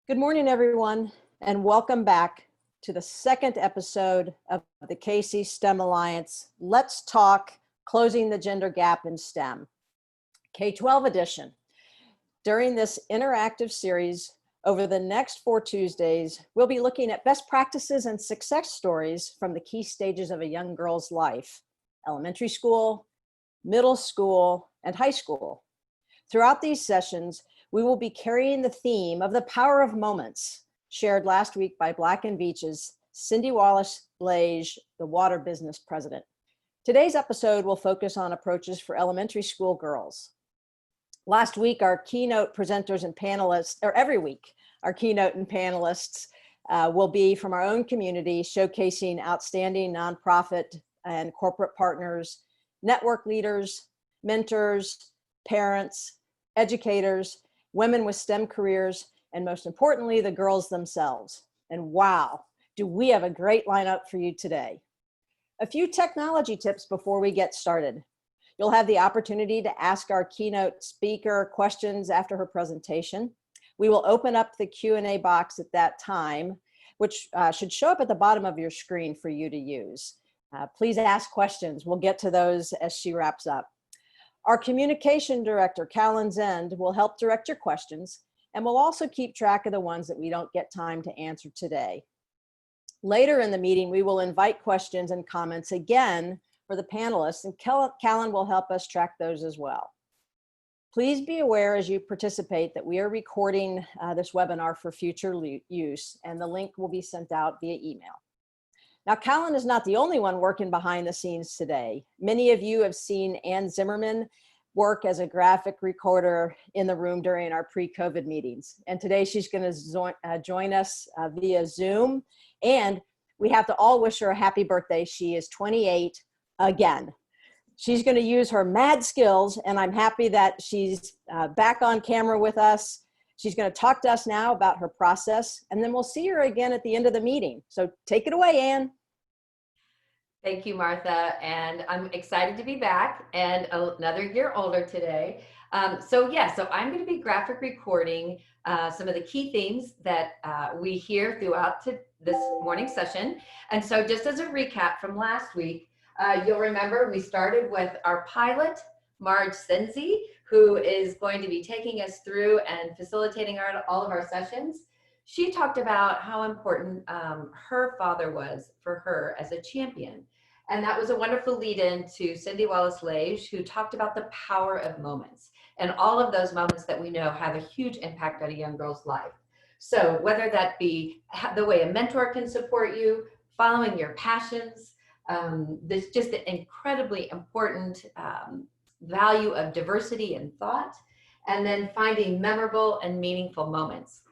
Good morning, everyone, and welcome back to the second episode of the KC STEM Alliance, Let's Talk, Closing the Gender Gap in STEM, K-12 edition. During this interactive series, over the next 4 Tuesdays, we'll be looking at best practices and success stories from the key stages of a young girl's life, elementary school, middle school, and high school. Throughout these sessions, we will be carrying the theme of the power of moments shared last week by Black & Veatch's Cindy Wallace-Lage, the water business president. Today's episode will focus on approaches for elementary school girls. Last week, our keynote presenters and panelists, or every week, our keynote and panelists will be from our own community, showcasing outstanding nonprofit and corporate partners, network leaders, mentors, parents, educators, women with STEM careers, and most importantly, the girls themselves. And wow, do we have a great lineup for you today. A few technology tips before we get started. You'll have the opportunity to ask our keynote speaker questions after her presentation. We will open up the Q&A box at that time, which should show up at the bottom of your screen for you to use. Please ask questions. We'll get to those as she wraps up. Our communication director, Callan Zend, will help direct your questions, and we'll also keep track of the ones that we don't get time to answer today. Later in the meeting, we will invite questions and comments again for the panelists, and Callan will help us track those as well. Please be aware as you participate that we are recording this webinar for future use, and the link will be sent out via email. Now, Callan is not the only one working behind the scenes today. Many of you have seen Ann Zimmerman work as a graphic recorder in the room during our pre-COVID meetings. And today she's going to join us via Zoom. And we have to all wish her a happy birthday. She is 28 again. She's going to use her mad skills, and I'm happy that she's back on camera with us. She's going to talk to us now about her process, and then we'll see her again at the end of the meeting. So take it away, Ann. Thank you, Martha, and I'm excited to be back and another year older today. So I'm going to be graphic recording some of the key themes that we hear throughout this morning session. And so just as a recap from last week, you'll remember we started with our pilot, Marge Senzi, who is going to be taking us through and facilitating all of our sessions. She talked about how important her father was for her as a champion. And that was a wonderful lead in to Cindy Wallace-Lage, who talked about the power of moments and all of those moments that we know have a huge impact on a young girl's life. So whether that be the way a mentor can support you, following your passions, there's just an incredibly important value of diversity in thought, and then finding memorable and meaningful moments.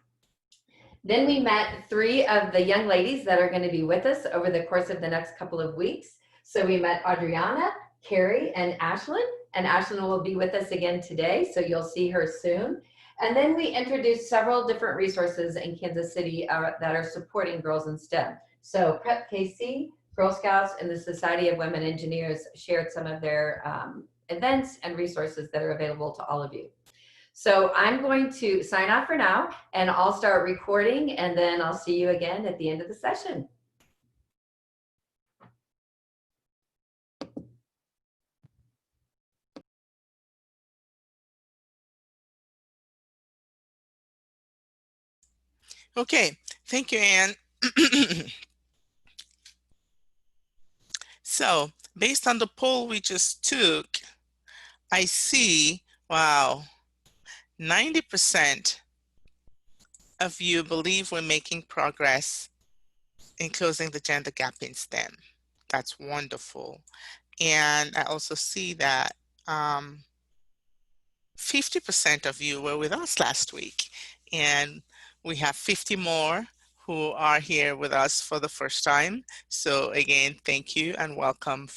Then we met 3 of the young ladies that are going to be with us over the course of the next couple of weeks. So we met Adriana, Carrie, and Ashlyn will be with us again today, so you'll see her soon. And then we introduced several different resources in Kansas City that are supporting girls in STEM. So Prep KC, Girl Scouts, and the Society of Women Engineers shared some of their events and resources that are available to all of you. So I'm going to sign off for now, and I'll start recording, and then I'll see you again at the end of the session. Okay, thank you, Ann. So, based on the poll we just took, I see, wow, 90% of you believe we're making progress in closing the gender gap in STEM. That's wonderful. And I also see that 50% of you were with us last week, and we have 50 more who are here with us for the first time. So again, thank you and welcome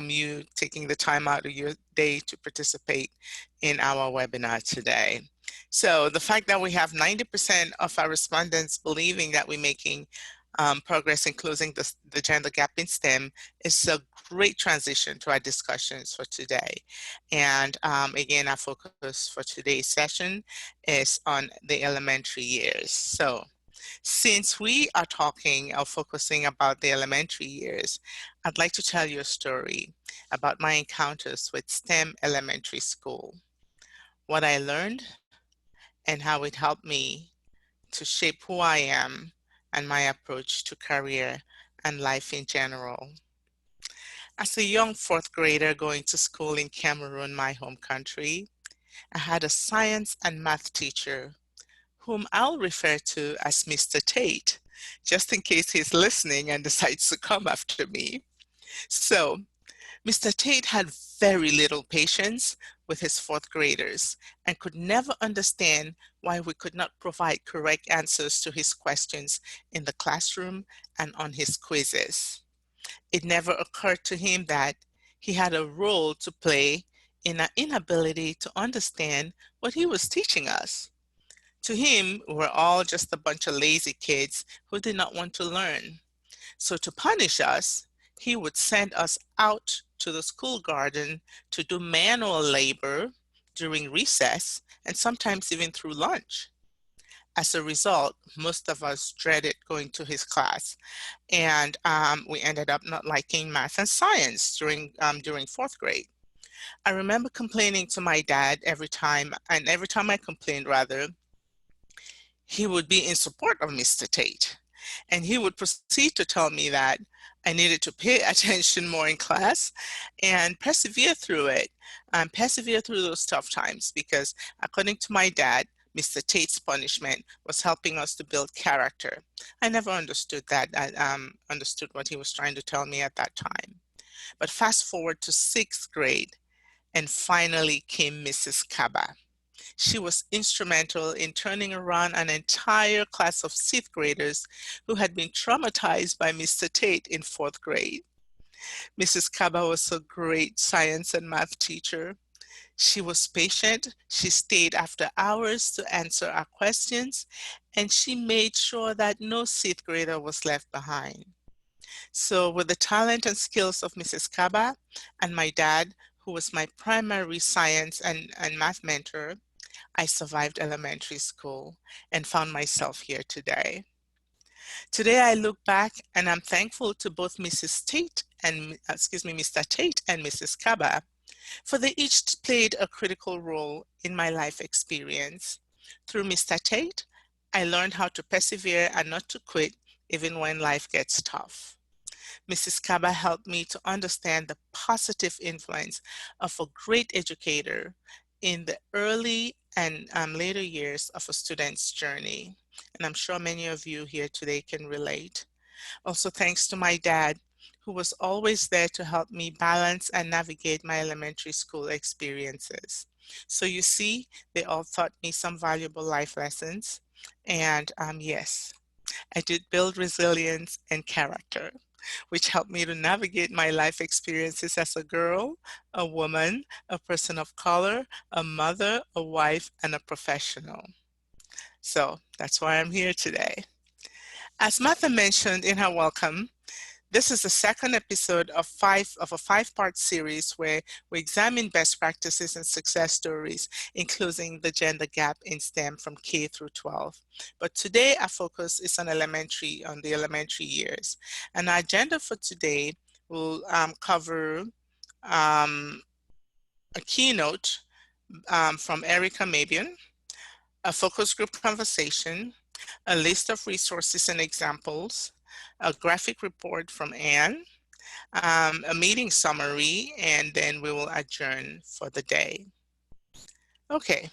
you taking the time out of your day to participate in our webinar today. So the fact that we have 90% of our respondents believing that we're making progress in closing the gender gap in STEM is a great transition to our discussions for today. And again, our focus for today's session is on the elementary years. So since we are talking or focusing about the elementary years, I'd like to tell you a story about my encounters with STEM elementary school, what I learned, and how it helped me to shape who I am and my approach to career and life in general. As a young fourth grader going to school in Cameroon, my home country, I had a science and math teacher whom I'll refer to as Mr. Tate, just in case he's listening and decides to come after me. So, Mr. Tate had very little patience with his fourth graders and could never understand why we could not provide correct answers to his questions in the classroom and on his quizzes. It never occurred to him that he had a role to play in our inability to understand what he was teaching us. To him, we were all just a bunch of lazy kids who did not want to learn. So to punish us, he would send us out to the school garden to do manual labor during recess and sometimes even through lunch. As a result, most of us dreaded going to his class, and we ended up not liking math and science during fourth grade. I remember complaining to my dad every time, and every time I complained, rather, he would be in support of Mr. Tate. And he would proceed to tell me that I needed to pay attention more in class and persevere through it, persevere through those tough times, because according to my dad, Mr. Tate's punishment was helping us to build character. I never understood that. I understood what he was trying to tell me at that time. But fast forward to sixth grade, and finally came Mrs. Kaba. She was instrumental in turning around an entire class of sixth graders who had been traumatized by Mr. Tate in fourth grade. Mrs. Kaba was a great science and math teacher. She was patient, she stayed after hours to answer our questions, and she made sure that no sixth grader was left behind. So with the talent and skills of Mrs. Kaba and my dad, who was my primary science and math mentor, I survived elementary school and found myself here today. Today I look back and I'm thankful to both Mr. Tate and Mrs. Kaba, for they each played a critical role in my life experience. Through Mr. Tate, I learned how to persevere and not to quit even when life gets tough. Mrs. Kaba helped me to understand the positive influence of a great educator in the early and later years of a student's journey. And I'm sure many of you here today can relate. Also, thanks to my dad, who was always there to help me balance and navigate my elementary school experiences. So you see, they all taught me some valuable life lessons. And yes, I did build resilience and character, which helped me to navigate my life experiences as a girl, a woman, a person of color, a mother, a wife, and a professional. So that's why I'm here today. As Martha mentioned in her welcome, this is the second episode of a five-part series where we examine best practices and success stories, including the gender gap in STEM from K through 12. But today our focus is on the elementary years. And our agenda for today will cover a keynote from Ericka Mabion, a focus group conversation, a list of resources and examples, a graphic report from Anne, a meeting summary, and then we will adjourn for the day. Okay,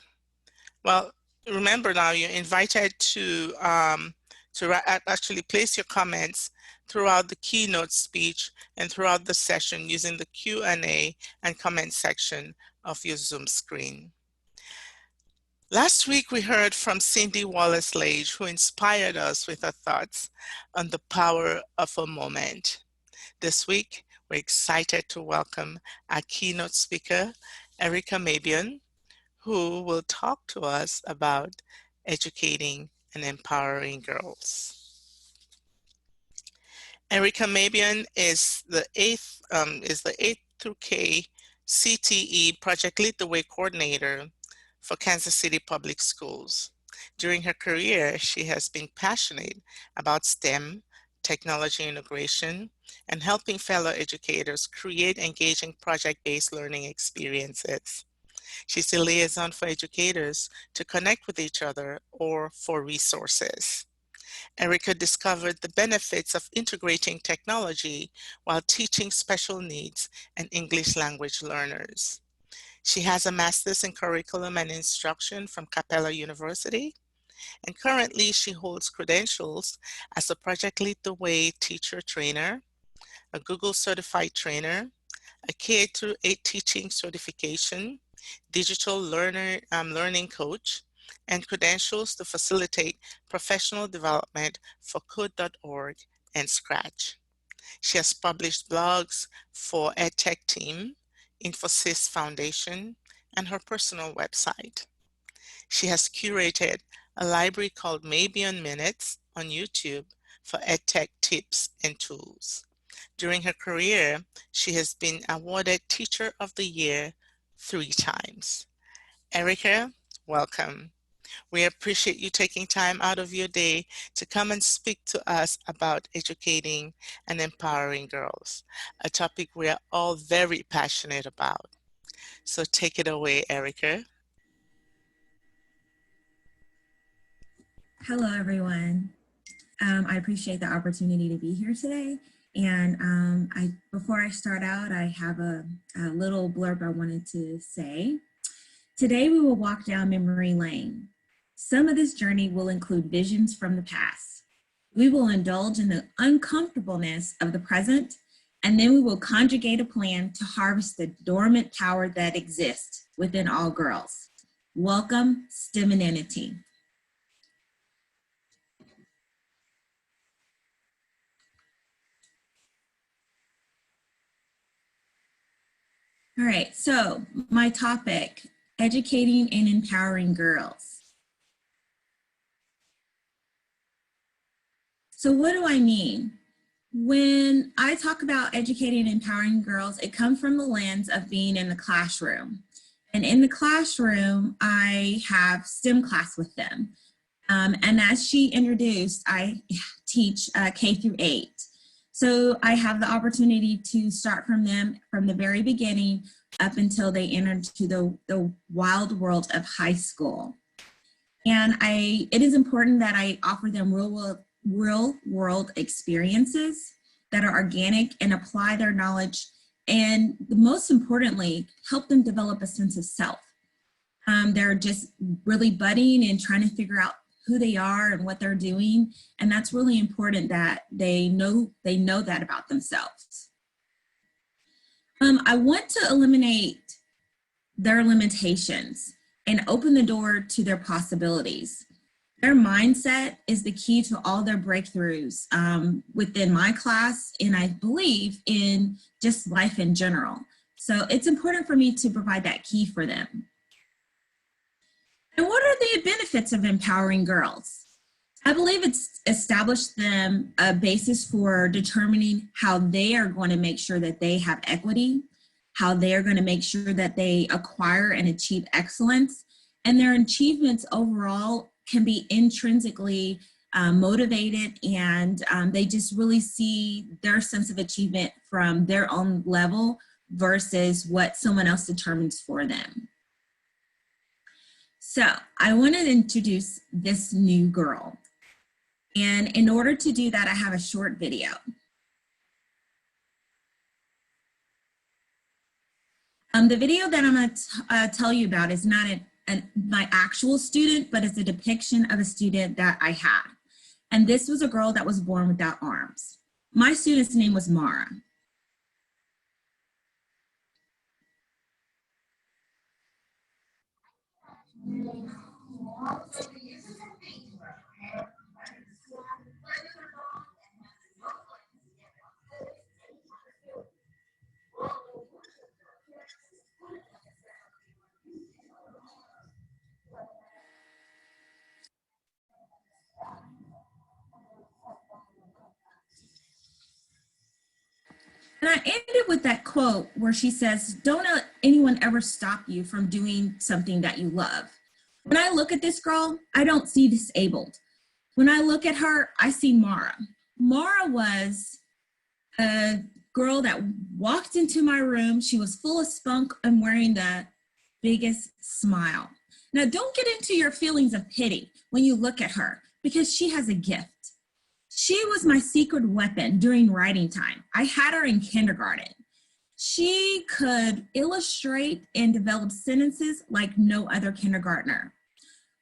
well, remember now you're invited to actually place your comments throughout the keynote speech and throughout the session using the Q&A and comment section of your Zoom screen. Last week, we heard from Cindy Wallace-Lage, who inspired us with her thoughts on the power of a moment. This week, we're excited to welcome our keynote speaker, Ericka Mabion, who will talk to us about educating and empowering girls. Ericka Mabion is the eighth through K CTE Project Lead the Way coordinator for Kansas City Public Schools. During her career, she has been passionate about STEM, technology integration, and helping fellow educators create engaging project-based learning experiences. She's the liaison for educators to connect with each other or for resources. Ericka discovered the benefits of integrating technology while teaching special needs and English language learners. She has a master's in curriculum and instruction from Capella University, and currently she holds credentials as a Project Lead the Way teacher trainer, a Google certified trainer, a K-8 teaching certification, digital learning coach, and credentials to facilitate professional development for code.org and Scratch. She has published blogs for EdTech Team, Infosys Foundation, and her personal website. She has curated a library called Mabion Minutes on YouTube for EdTech tips and tools. During her career, she has been awarded Teacher of the Year 3 times. Ericka, welcome. We appreciate you taking time out of your day to come and speak to us about educating and empowering girls, a topic we are all very passionate about. So take it away, Ericka. Hello, everyone. I appreciate the opportunity to be here today. And before I start out, I have a little blurb I wanted to say. Today, we will walk down memory lane. Some of this journey will include visions from the past. We will indulge in the uncomfortableness of the present, and then we will conjugate a plan to harvest the dormant power that exists within all girls. Welcome, STEMinity. All right, so my topic, educating and empowering girls. So what do I mean? When I talk about educating and empowering girls, it comes from the lens of being in the classroom. And in the classroom, I have STEM class with them. And as she introduced, I teach K through 8. So I have the opportunity to start from them from the very beginning up until they enter into the wild world of high school. And it is important that I offer them real world experiences that are organic and apply their knowledge, and most importantly, help them develop a sense of self. They're just really budding and trying to figure out who they are and what they're doing. And that's really important that they know that about themselves. I want to eliminate their limitations and open the door to their possibilities. Their mindset is the key to all their breakthroughs within my class, and I believe in just life in general. So it's important for me to provide that key for them. And what are the benefits of empowering girls? I believe it's established them a basis for determining how they are going to make sure that they have equity, how they are going to make sure that they acquire and achieve excellence, and their achievements overall can be intrinsically motivated, and they just really see their sense of achievement from their own level versus what someone else determines for them. So I want to introduce this new girl. And in order to do that, I have a short video. The video that I'm going to tell you about is not my actual student, but it's a depiction of a student that I had. And this was a girl that was born without arms. My student's name was Mara. And I ended with that quote where she says, don't let anyone ever stop you from doing something that you love. When I look at this girl, I don't see disabled. When I look at her, I see Mara. Mara was a girl that walked into my room. She was full of spunk and wearing the biggest smile. Now, don't get into your feelings of pity when you look at her, because she has a gift. She was my secret weapon during writing time. I had her in kindergarten. She could illustrate and develop sentences like no other kindergartner.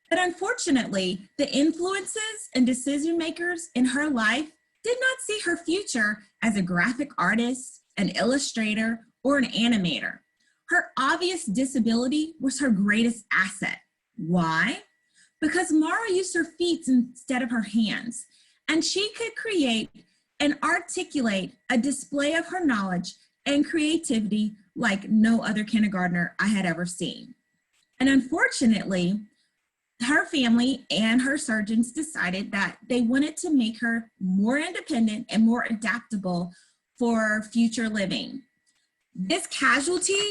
But unfortunately, the influences and decision makers in her life did not see her future as a graphic artist, an illustrator, or an animator. Her obvious disability was her greatest asset. Why? Because Mara used her feet instead of her hands, and she could create and articulate a display of her knowledge and creativity like no other kindergartner I had ever seen. And unfortunately, her family and her surgeons decided that they wanted to make her more independent and more adaptable for future living. This casualty,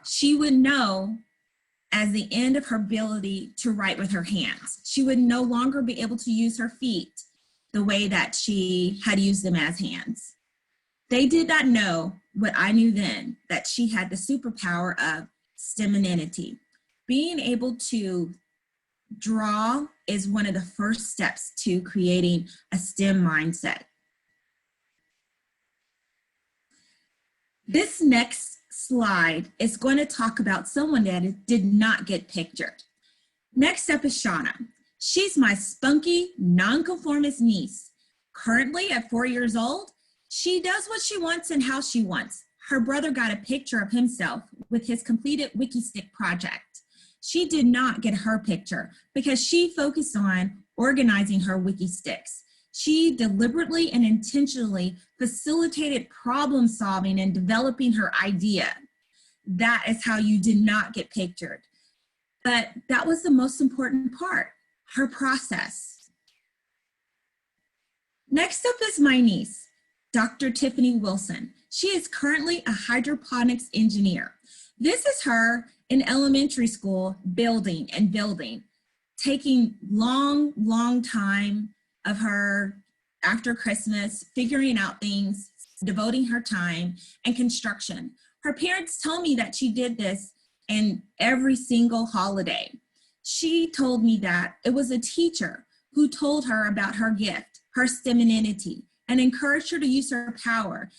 she would know as the end of her ability to write with her hands. She would no longer be able to use her feet the way that she had used them as hands. They did not know what I knew then, that she had the superpower of STEMinity. Being able to draw is one of the first steps to creating a STEM mindset. This next slide is going to talk about someone that did not get pictured. Next up is Shauna. She's my spunky, nonconformist niece. Currently at 4 years old, she does what she wants and how she wants. Her brother got a picture of himself with his completed WikiStick project. She did not get her picture because she focused on organizing her WikiSticks. She deliberately and intentionally facilitated problem solving and developing her idea. That is how you did not get pictured. But that was the most important part, her process. Next up is my niece, Dr. Tiffany Wilson. She is currently a hydroponics engineer. This is her in elementary school building, taking long time of her after Christmas, figuring out things, devoting her time, and construction. Her parents tell me that she did this in every single holiday. She told me that it was a teacher who told her about her gift, her STEMinity, and encouraged her to use her power.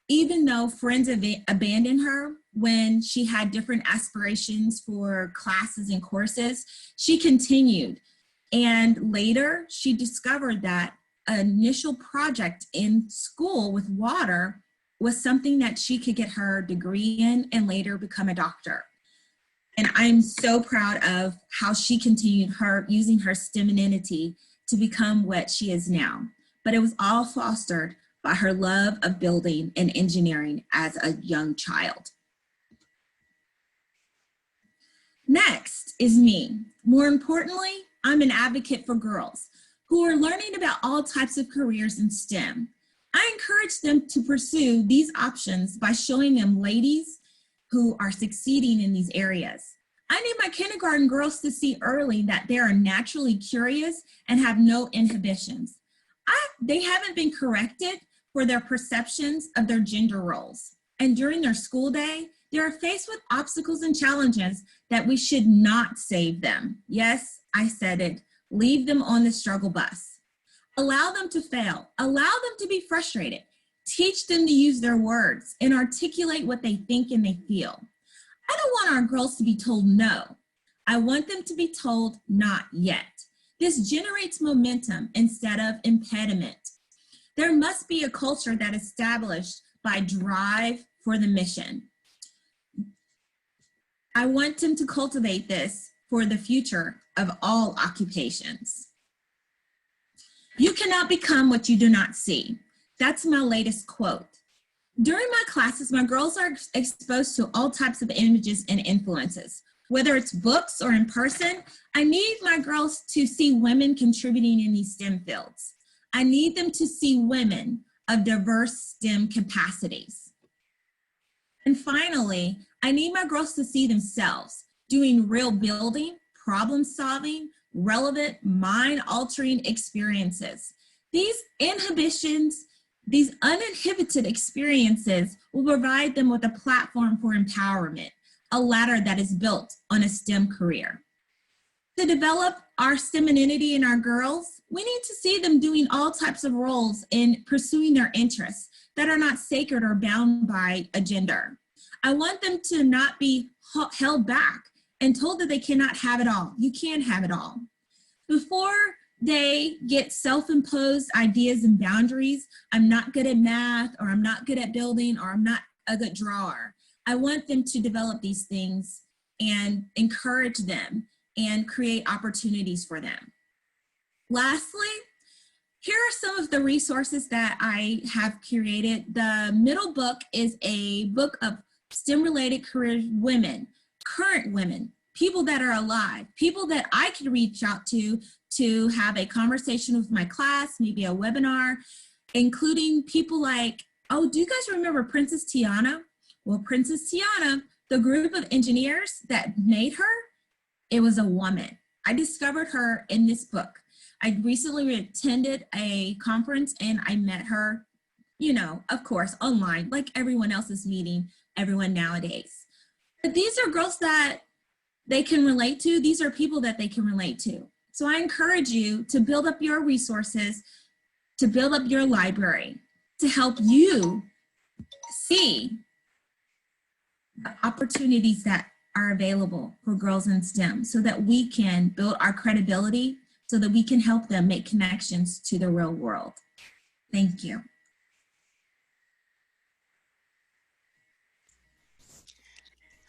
Even though friends abandoned her when she had different aspirations for classes and courses, she continued. And later, she discovered that an initial project in school with water was something that she could get her degree in and later become a doctor. And I'm so proud of how she continued using her STEMinity to become what she is now. But it was all fostered by her love of building and engineering as a young child. Next is me. More importantly, I'm an advocate for girls who are learning about all types of careers in STEM. I encourage them to pursue these options by showing them ladies who are succeeding in these areas. I need my kindergarten girls to see early that they are naturally curious and have no inhibitions. They haven't been corrected for their perceptions of their gender roles. And during their school day, they are faced with obstacles and challenges that we should not save them. Yes, I said it. Leave them on the struggle bus. Allow them to fail. Allow them to be frustrated. Teach them to use their words and articulate what they think and they feel. I don't want our girls to be told no. I want them to be told not yet. This generates momentum instead of impediment. There must be a culture that is established by drive for the mission. I want them to cultivate this for the future of all occupations. You cannot become what you do not see. That's my latest quote. During my classes, my girls are exposed to all types of images and influences. Whether it's books or in person, I need my girls to see women contributing in these STEM fields. I need them to see women of diverse STEM capacities. And finally, I need my girls to see themselves doing real building, problem solving, relevant, mind-altering experiences. These inhibitions, these uninhibited experiences will provide them with a platform for empowerment, a ladder that is built on a STEM career. To develop our STEM identity in our girls, we need to see them doing all types of roles in pursuing their interests that are not sacred or bound by a gender. I want them to not be held back and told that they cannot have it all. You can have it all. Before they get self-imposed ideas and boundaries, I'm not good at math, or I'm not good at building, or I'm not a good drawer. I want them to develop these things and encourage them and create opportunities for them. Lastly, here are some of the resources that I have curated. The middle book is a book of STEM-related career women, current women, people that are alive, people that I could reach out to have a conversation with my class, maybe a webinar, including people like, oh, do you guys remember Princess Tiana? Well, Princess Tiana, the group of engineers that made her, it was a woman. I discovered her in this book. I recently attended a conference and I met her, you know, of course, online, like everyone else is meeting everyone nowadays. But these are girls that they can relate to. These are people that they can relate to. So I encourage you to build up your resources, to build up your library, to help you see the opportunities that are available for girls in STEM so that we can build our credibility, so that we can help them make connections to the real world. Thank you.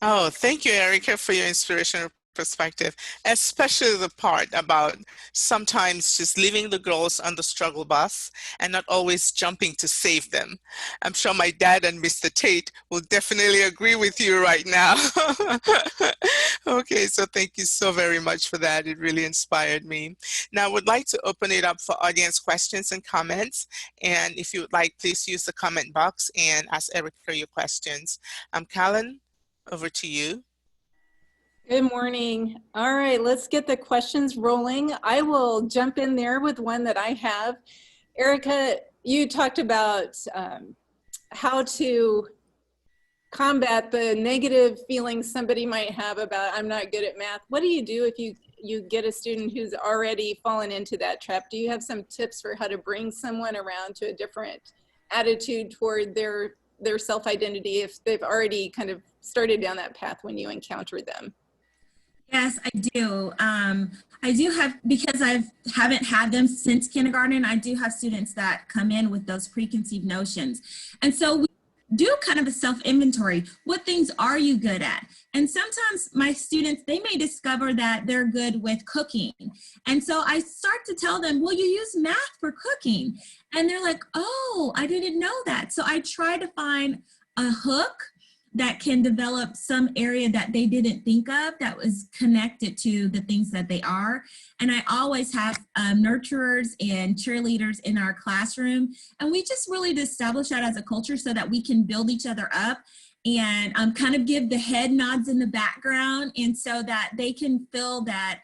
Oh, thank you, Ericka, for your inspirational perspective, especially the part about sometimes just leaving the girls on the struggle bus and not always jumping to save them. I'm sure my dad and Mr. Tate will definitely agree with you right now. Okay, so thank you so very much for that. It really inspired me. Now, I would like to open it up for audience questions and comments. And if you would like, please use the comment box and ask Ericka your questions. Callan, over to you. Good morning. All right, let's get the questions rolling. I will jump in there with one that I have. Ericka, you talked about how to combat the negative feelings somebody might have about I'm not good at math. What do you do if you get a student who's already fallen into that trap? Do you have some tips for how to bring someone around to a different attitude toward their self-identity if they've already kind of started down that path when you encounter them? Yes, I do. I do have, because I haven't had them since kindergarten, I do have students that come in with those preconceived notions. And so we do kind of a self-inventory. What things are you good at? And sometimes my students, they may discover that they're good with cooking. And so I start to tell them, well, you use math for cooking. And they're like, oh, I didn't know that. So I try to find a hook that can develop some area that they didn't think of that was connected to the things that they are. And I always have nurturers and cheerleaders in our classroom. And we just really establish that as a culture so that we can build each other up and kind of give the head nods in the background, and so that they can feel that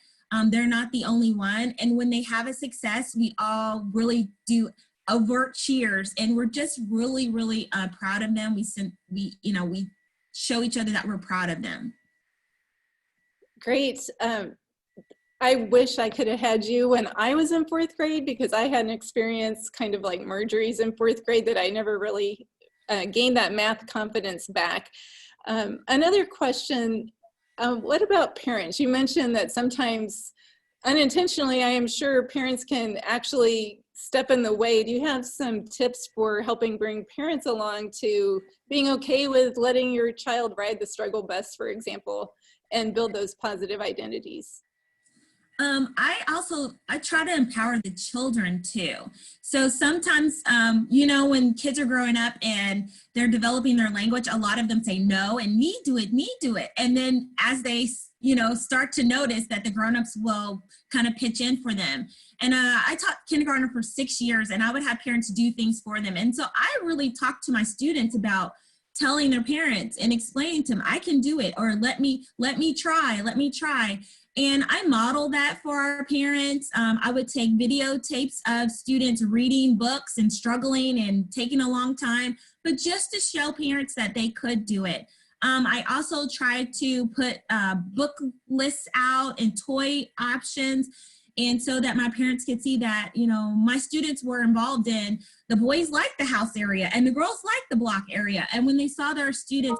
they're not the only one. And when they have a success, we all really do overt cheers, and we're just really, really proud of them. We show each other that we're proud of them. Great. I wish I could have had you when I was in 4th grade, because I had an experience kind of like Marjorie's in 4th grade that I never really gained that math confidence back. Another question, what about parents? You mentioned that sometimes unintentionally, I am sure parents can actually step in the way. Do you have some tips for helping bring parents along to being okay with letting your child ride the struggle bus, for example, and build those positive identities? I try to empower the children too. So sometimes, when kids are growing up and they're developing their language, a lot of them say no and me do it. And then as they, start to notice that the grownups will kind of pitch in for them. And I taught kindergarten for 6 years, and I would have parents do things for them. And so I really talked to my students about telling their parents and explaining to them, I can do it, or let me try. And I model that for our parents. I would take videotapes of students reading books and struggling and taking a long time, but just to show parents that they could do it. I also tried to put book lists out and toy options, and so that my parents could see that, you know, my students were involved in, the boys liked the house area and the girls liked the block area. And when they saw their students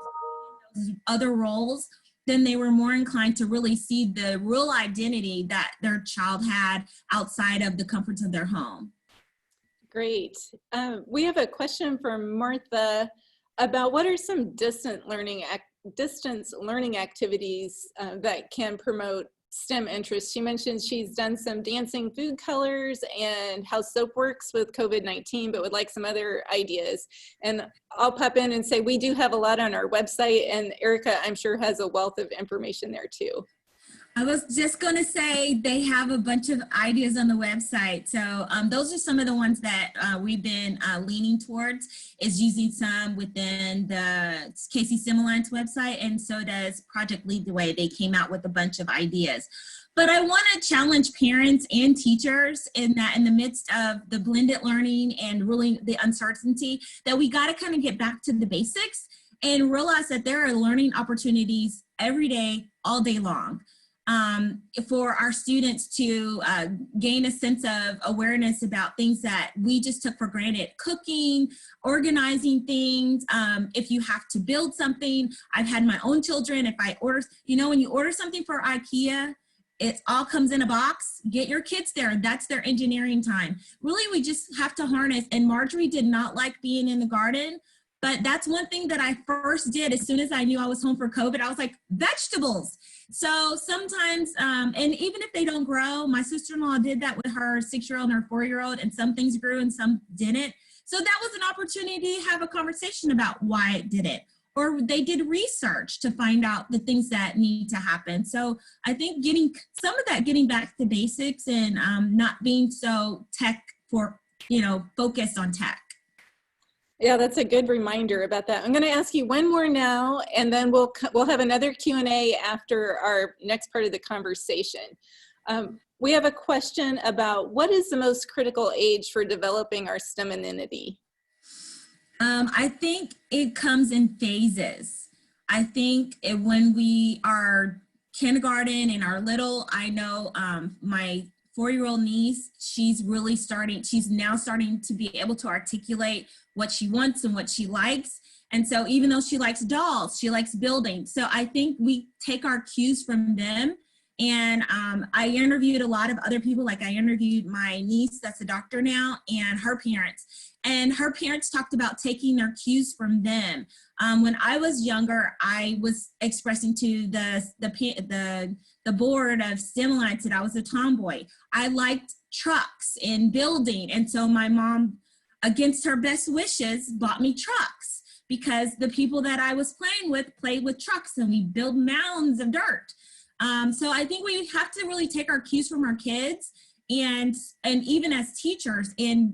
in those other roles, then they were more inclined to really see the real identity that their child had outside of the comforts of their home. Great. We have a question from Martha about what are some distance learning activities that can promote STEM interests. She mentioned she's done some dancing food colors and how soap works with COVID-19, but would like some other ideas. And I'll pop in and say we do have a lot on our website, and Ericka, I'm sure, has a wealth of information there too. I was just going to say they have a bunch of ideas on the website. So those are some of the ones that we've been leaning towards, is using some within the Casey STEM Alliance website, and so does Project Lead the Way. They came out with a bunch of ideas. But I want to challenge parents and teachers in that, in the midst of the blended learning and really the uncertainty, that we got to kind of get back to the basics and realize that there are learning opportunities every day, all day long. For our students to gain a sense of awareness about things that we just took for granted. Cooking, organizing things, if you have to build something. I've had my own children, if I order, you know, when you order something for IKEA, it all comes in a box. Get your kids there. That's their engineering time. Really, we just have to harness. And Marjorie did not like being in the garden, but that's one thing that I first did as soon as I knew I was home for COVID. I was like, vegetables. So sometimes, and even if they don't grow, my sister-in-law did that with her 6-year-old and her 4-year-old, and some things grew and some didn't. So that was an opportunity to have a conversation about why it didn't. Or they did research to find out the things that need to happen. So I think getting some of that, getting back to basics and not being so tech for, you know, focused on tech. Yeah, that's a good reminder about that. I'm going to ask you one more now, and then we'll have another Q&A after our next part of the conversation. We have a question about what is the most critical age for developing our STEM identity? I think it comes in phases. I think when we are kindergarten and are little, I know my 4-year-old niece, she's now starting to be able to articulate what she wants and what she likes. And so even though she likes dolls, she likes building. So I think we take our cues from them. And I interviewed a lot of other people, like I interviewed my niece that's a doctor now, and her parents. And her parents talked about taking their cues from them. When I was younger, I was expressing to the board of STEM Alliance that I was a tomboy. I liked trucks and building. And so my mom, against her best wishes, bought me trucks because the people that I was playing with played with trucks, and we build mounds of dirt. So I think we have to really take our cues from our kids, and even as teachers, and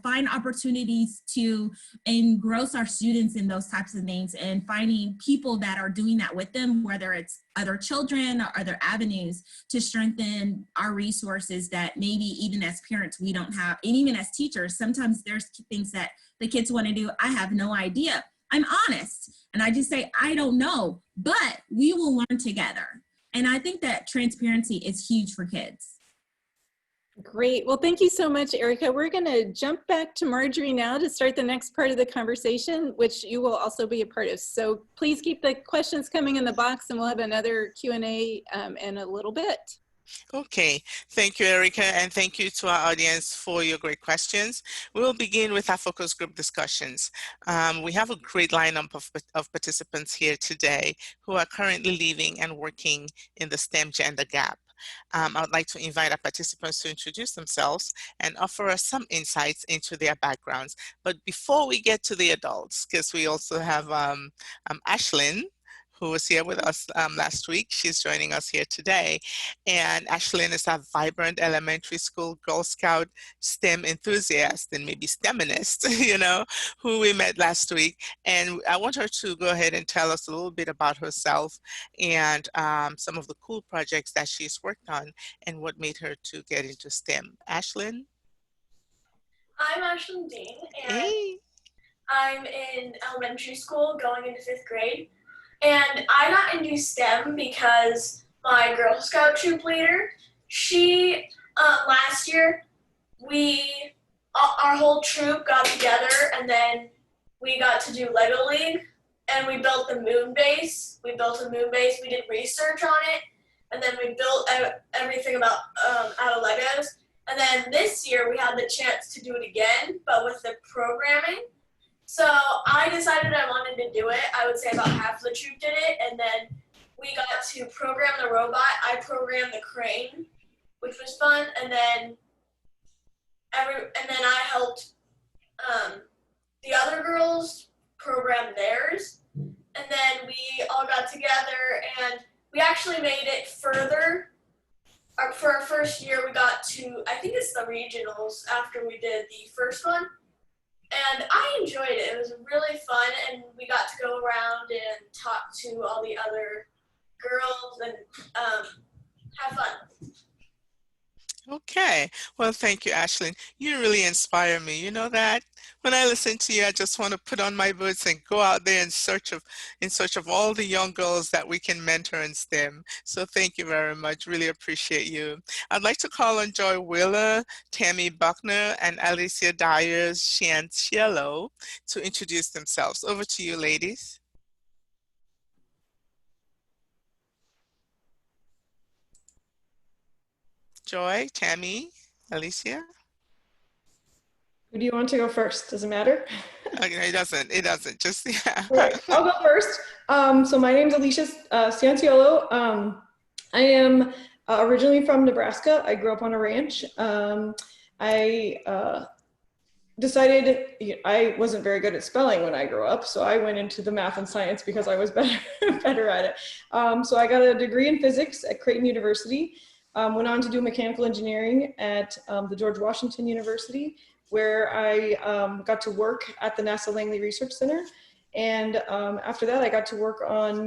find opportunities to engross our students in those types of things, and finding people that are doing that with them, whether it's other children or other avenues, to strengthen our resources that maybe even as parents we don't have. And even as teachers, sometimes there's things that the kids want to do. I have no idea. I'm honest, and I just say, I don't know, but we will learn together. And I think that transparency is huge for kids. Great. Well, thank you so much, Ericka. We're going to jump back to Marjorie now to start the next part of the conversation, which you will also be a part of. So please keep the questions coming in the box, and we'll have another Q&A in a little bit. Okay, thank you, Ericka, and thank you to our audience for your great questions. We will begin with our focus group discussions. We have a great lineup of participants here today who are currently living and working in the STEM gender gap. I would like to invite our participants to introduce themselves and offer us some insights into their backgrounds. But before we get to the adults, because we also have Ashlyn, who was here with us last week. She's joining us here today. And Ashlyn is a vibrant elementary school Girl Scout STEM enthusiast and maybe STEMinist, who we met last week. And I want her to go ahead and tell us a little bit about herself and some of the cool projects that she's worked on and what made her to get into STEM. Ashlyn? I'm Ashlyn Dean, and Hey. I'm in elementary school going into 5th grade. And I got into STEM because my Girl Scout troop leader, she, last year, our whole troop got together and then we got to do Lego League and we built the moon base. We did research on it, and then we built everything about out of Legos. And then this year we had the chance to do it again, but with the programming. So I decided I wanted to do it. I would say about half the troop did it, and then we got to program the robot. I programmed the crane, which was fun, and then I helped the other girls program theirs, and then we all got together and we actually made it further. For our first year, we got to, I think it's the regionals after we did the first one. And I enjoyed it. It was really fun, and we got to go around and talk to all the other girls and have fun. Okay. Well, thank you, Ashlyn. You really inspire me. You know that? When I listen to you, I just want to put on my boots and go out there in search of all the young girls that we can mentor in STEM. So thank you very much. Really appreciate you. I'd like to call on Joy Wheeler, Tammy Buckner, and Alicia Dyers Ciancielo to introduce themselves. Over to you, ladies. Joy, Tammy, Alicia? Who do you want to go first? Does it matter? Okay, it doesn't, just, yeah. Okay, I'll go first. So my name is Alicia Cianciolo. I am originally from Nebraska. I grew up on a ranch. I decided I wasn't very good at spelling when I grew up, so I went into the math and science because I was better at it. So I got a degree in physics at Creighton University. Went on to do mechanical engineering at the George Washington University, where I got to work at the NASA Langley Research Center. And after that, I got to work on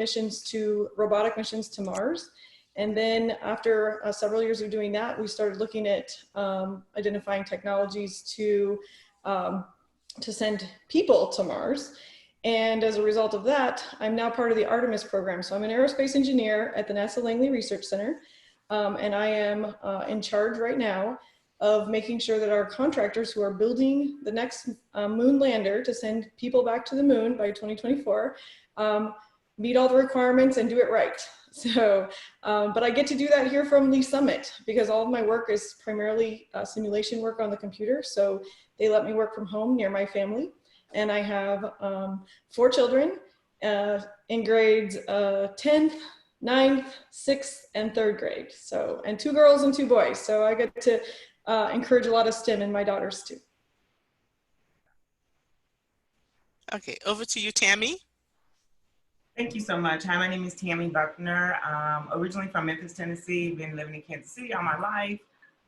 robotic missions to Mars. And then after several years of doing that, we started looking at identifying technologies to send people to Mars. And as a result of that, I'm now part of the Artemis program. So I'm an aerospace engineer at the NASA Langley Research Center. And I am in charge right now of making sure that our contractors who are building the next moon lander to send people back to the moon by 2024 meet all the requirements and do it right. So, but I get to do that here from Lee Summit because all of my work is primarily simulation work on the computer. So they let me work from home near my family. And I have 4 children in grades 10th, 9th, 6th, and 3rd grade. So, and 2 girls and 2 boys. So I get to encourage a lot of STEM in my daughters too. Okay, over to you, Tammy. Thank you so much. Hi, my name is Tammy Buckner. Originally from Memphis, Tennessee, been living in Kansas City all my life.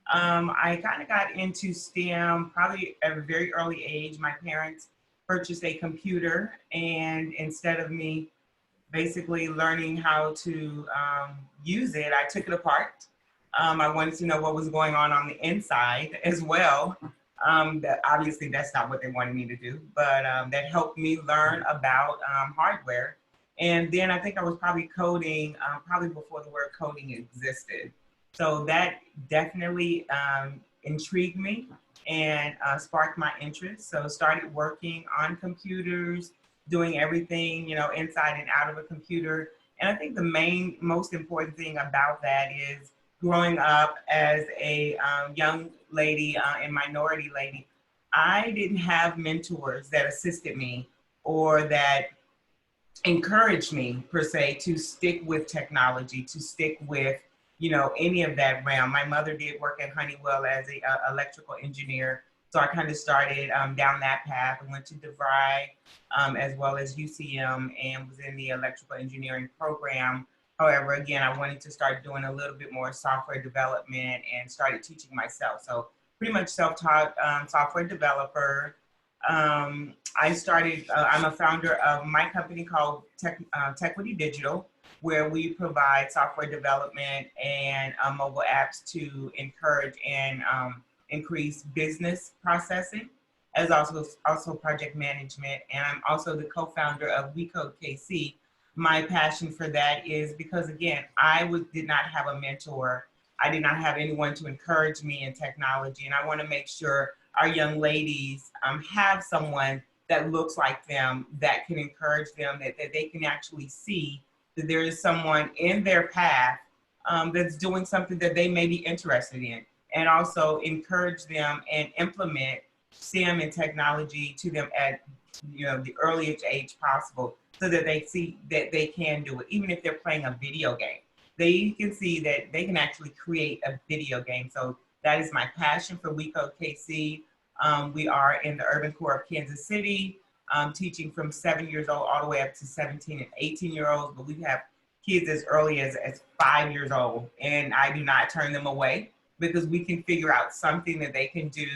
I kind of got into STEM probably at a very early age. My parents purchased a computer, and instead of me basically learning how to use it, I took it apart. I wanted to know what was going on the inside as well. Obviously, that's not what they wanted me to do, but that helped me learn about hardware. And then I think I was probably coding, probably before the word coding existed. So that definitely intrigued me and sparked my interest. So started working on computers, doing everything, inside and out of a computer. And I think the most important thing about that is growing up as a young lady and minority lady, I didn't have mentors that assisted me or that encouraged me per se to stick with technology, to stick with, any of that realm. My mother did work at Honeywell as an electrical engineer. So I kind of started down that path. I went to DeVry as well as UCM and was in the electrical engineering program. However, again, I wanted to start doing a little bit more software development and started teaching myself. So pretty much self-taught software developer. I started, I'm a founder of my company called Techquity Digital, where we provide software development and mobile apps to encourage and increase business processing, as also project management. And I'm also the co-founder of WeCode KC. My passion for that is because, again, did not have a mentor. I did not have anyone to encourage me in technology. And I want to make sure our young ladies have someone that looks like them, that can encourage them, that they can actually see that there is someone in their path that's doing something that they may be interested in, and also encourage them and implement STEM and technology to them at the earliest age possible, so that they see that they can do it. Even if they're playing a video game, they can see that they can actually create a video game. So that is my passion for WeCode KC. We are in the urban core of Kansas City, teaching from 7 years old all the way up to 17 and 18-year-olds, but we have kids as early as 5 years old, and I do not turn them away because we can figure out something that they can do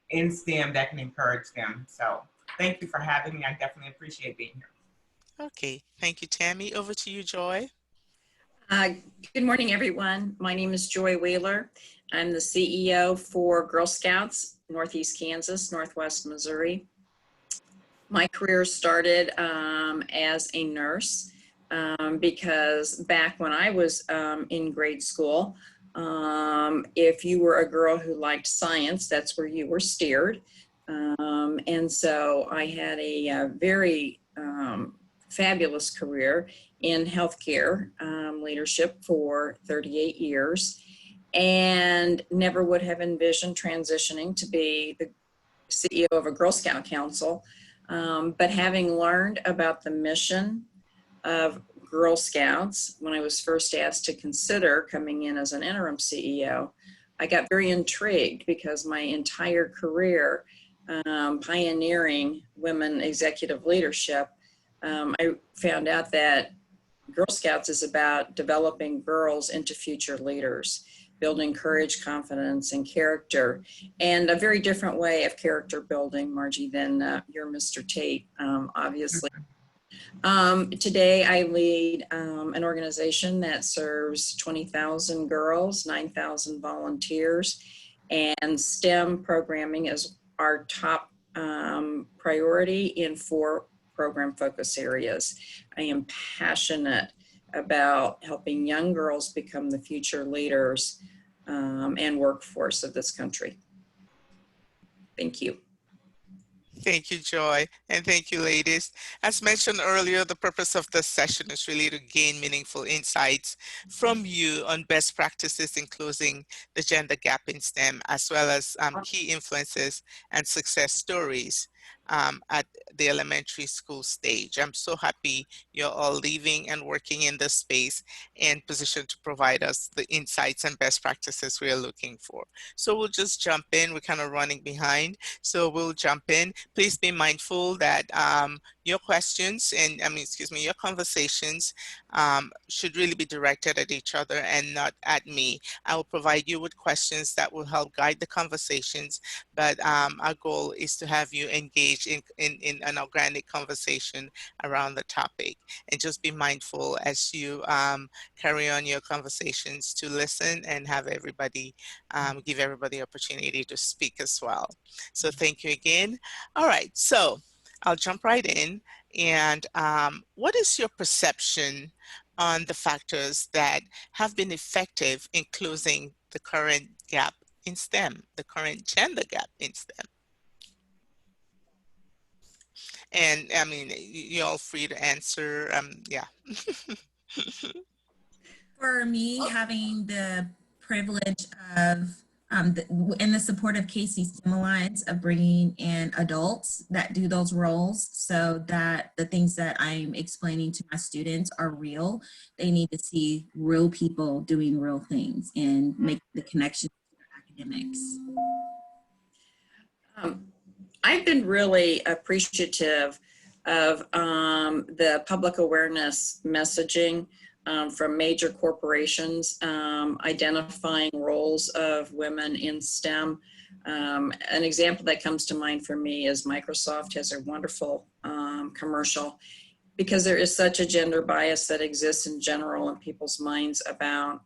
in STEM that can encourage them. So thank you for having me. I definitely appreciate being here. Okay, thank you, Tammy. Over to you, Joy. Good morning, everyone. My name is Joy Wheeler. I'm the CEO for Girl Scouts, Northeast Kansas, Northwest Missouri. My career started as a nurse because back when I was in grade school, if you were a girl who liked science, that's where you were steered. And so I had a very fabulous career in healthcare leadership for 38 years, and never would have envisioned transitioning to be the CEO of a Girl Scout Council. But having learned about the mission of Girl Scouts when I was first asked to consider coming in as an interim CEO, I got very intrigued because my entire career pioneering women executive leadership, I found out that Girl Scouts is about developing girls into future leaders, building courage, confidence, and character, and a very different way of character building, Margie, than your Mr. Tate, obviously. Today, I lead an organization that serves 20,000 girls, 9,000 volunteers, and STEM programming is our top priority in 4 program focus areas. I am passionate about helping young girls become the future leaders and workforce of this country. Thank you. Thank you, Joy, and thank you, ladies. As mentioned earlier, the purpose of this session is really to gain meaningful insights from you on best practices in closing the gender gap in STEM, as well as key influences and success stories at the elementary school stage. I'm so happy you're all leaving and working in this space and positioned to provide us the insights and best practices we are looking for. So we'll just jump in. We're kind of running behind, so we'll jump in. Please be mindful that your questions and your conversations should really be directed at each other and not at me. I will provide you with questions that will help guide the conversations, but our goal is to have you engage in an organic conversation around the topic. And just be mindful as you carry on your conversations to listen and have everybody, give everybody opportunity to speak as well. So thank you again. All right, so I'll jump right in. And what is your perception on the factors that have been effective in closing the current gap in STEM, the current gender gap in STEM? And I mean, you're all free to answer. Yeah. For me, having the privilege of and the support of KC STEM Alliance of bringing in adults that do those roles, so that the things that I'm explaining to my students are real. They need to see real people doing real things and make the connection to their academics. I've been really appreciative of the public awareness messaging from major corporations identifying roles of women in STEM. An example that comes to mind for me is Microsoft has a wonderful commercial, because there is such a gender bias that exists in general in people's minds about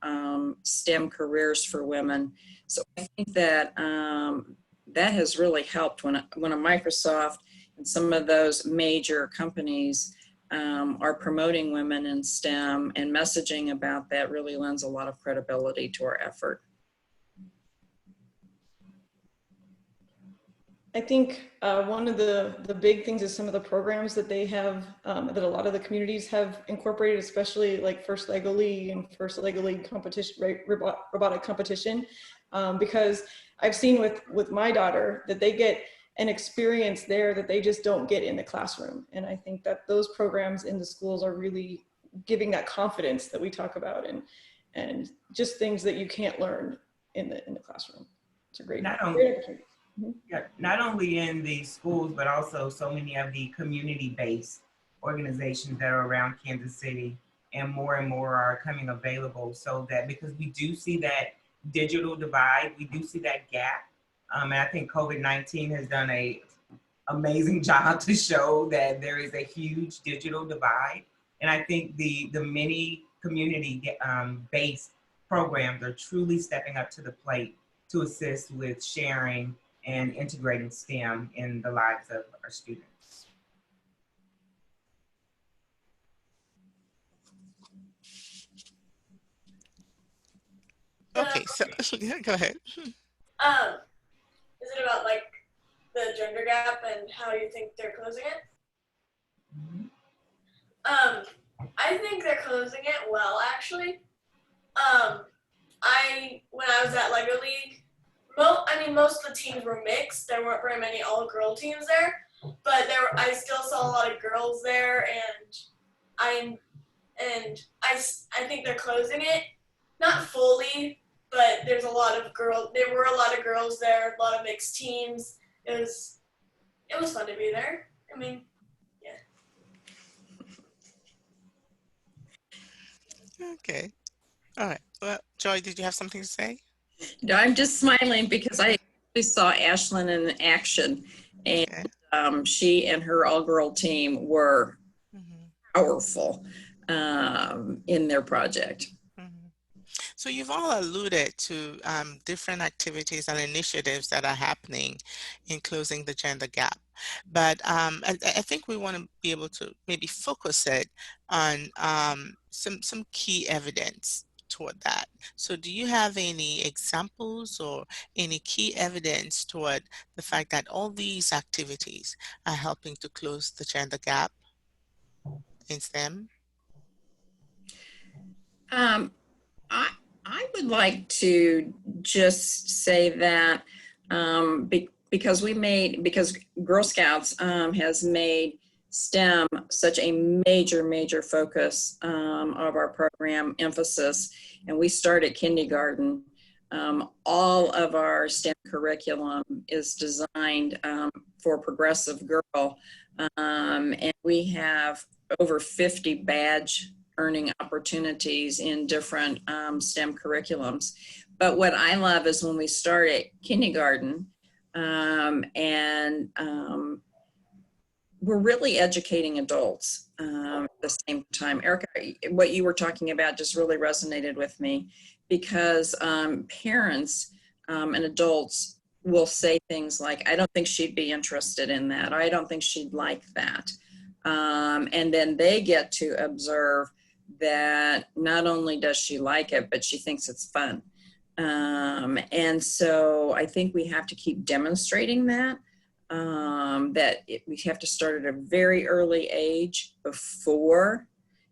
STEM careers for women. So I think that that has really helped when a Microsoft and some of those major companies are promoting women in STEM, and messaging about that really lends a lot of credibility to our effort. I think one of the big things is some of the programs that they have, that a lot of the communities have incorporated, especially like First Lego League and First Lego League competition, right, robotic competition, because I've seen with my daughter that they get an experience there that they just don't get in the classroom. And I think that those programs in the schools are really giving that confidence that we talk about, and just things that you can't learn in the classroom. It's a great opportunity. Yeah, not only in the schools, but also so many of the community-based organizations that are around Kansas City, and more are coming available, so that, because we do see that digital divide, we do see that gap. And I think COVID-19 has done an amazing job to show that there is a huge digital divide. And I think the many community-based programs are truly stepping up to the plate to assist with sharing and integrating STEM in the lives of our students. Okay, so yeah, go ahead. Is it about like the gender gap and how you think they're closing it? I think they're closing it well, actually. When I was at Lego League, most of the teams were mixed. There weren't very many all-girl teams there, but I still saw a lot of girls there, and I think they're closing it, not fully, but there's a lot of girls. There were a lot of girls there, a lot of mixed teams. It was fun to be there. I mean, yeah. Okay. All right. Well, Joy, did you have something to say? No, I'm just smiling because I actually saw Ashlyn in action, and Okay. she and her all-girl team were powerful in their project. So you've all alluded to different activities and initiatives that are happening in closing the gender gap. But I think we want to be able to maybe focus it on some key evidence toward that. So do you have any examples or any key evidence toward the fact that all these activities are helping to close the gender gap in STEM? I would like to just say that because Girl Scouts has made STEM such a major focus of our program emphasis, and we start at kindergarten. All of our STEM curriculum is designed for progressive girl, and we have over 50 badge earning opportunities in different STEM curriculums. But what I love is when we start at kindergarten and we're really educating adults at the same time. Ericka, what you were talking about just really resonated with me, because parents and adults will say things like, I don't think she'd be interested in that. I don't think she'd like that. And then they get to observe that not only does she like it, but she thinks it's fun. And so I think we have to keep demonstrating that, we have to start at a very early age before,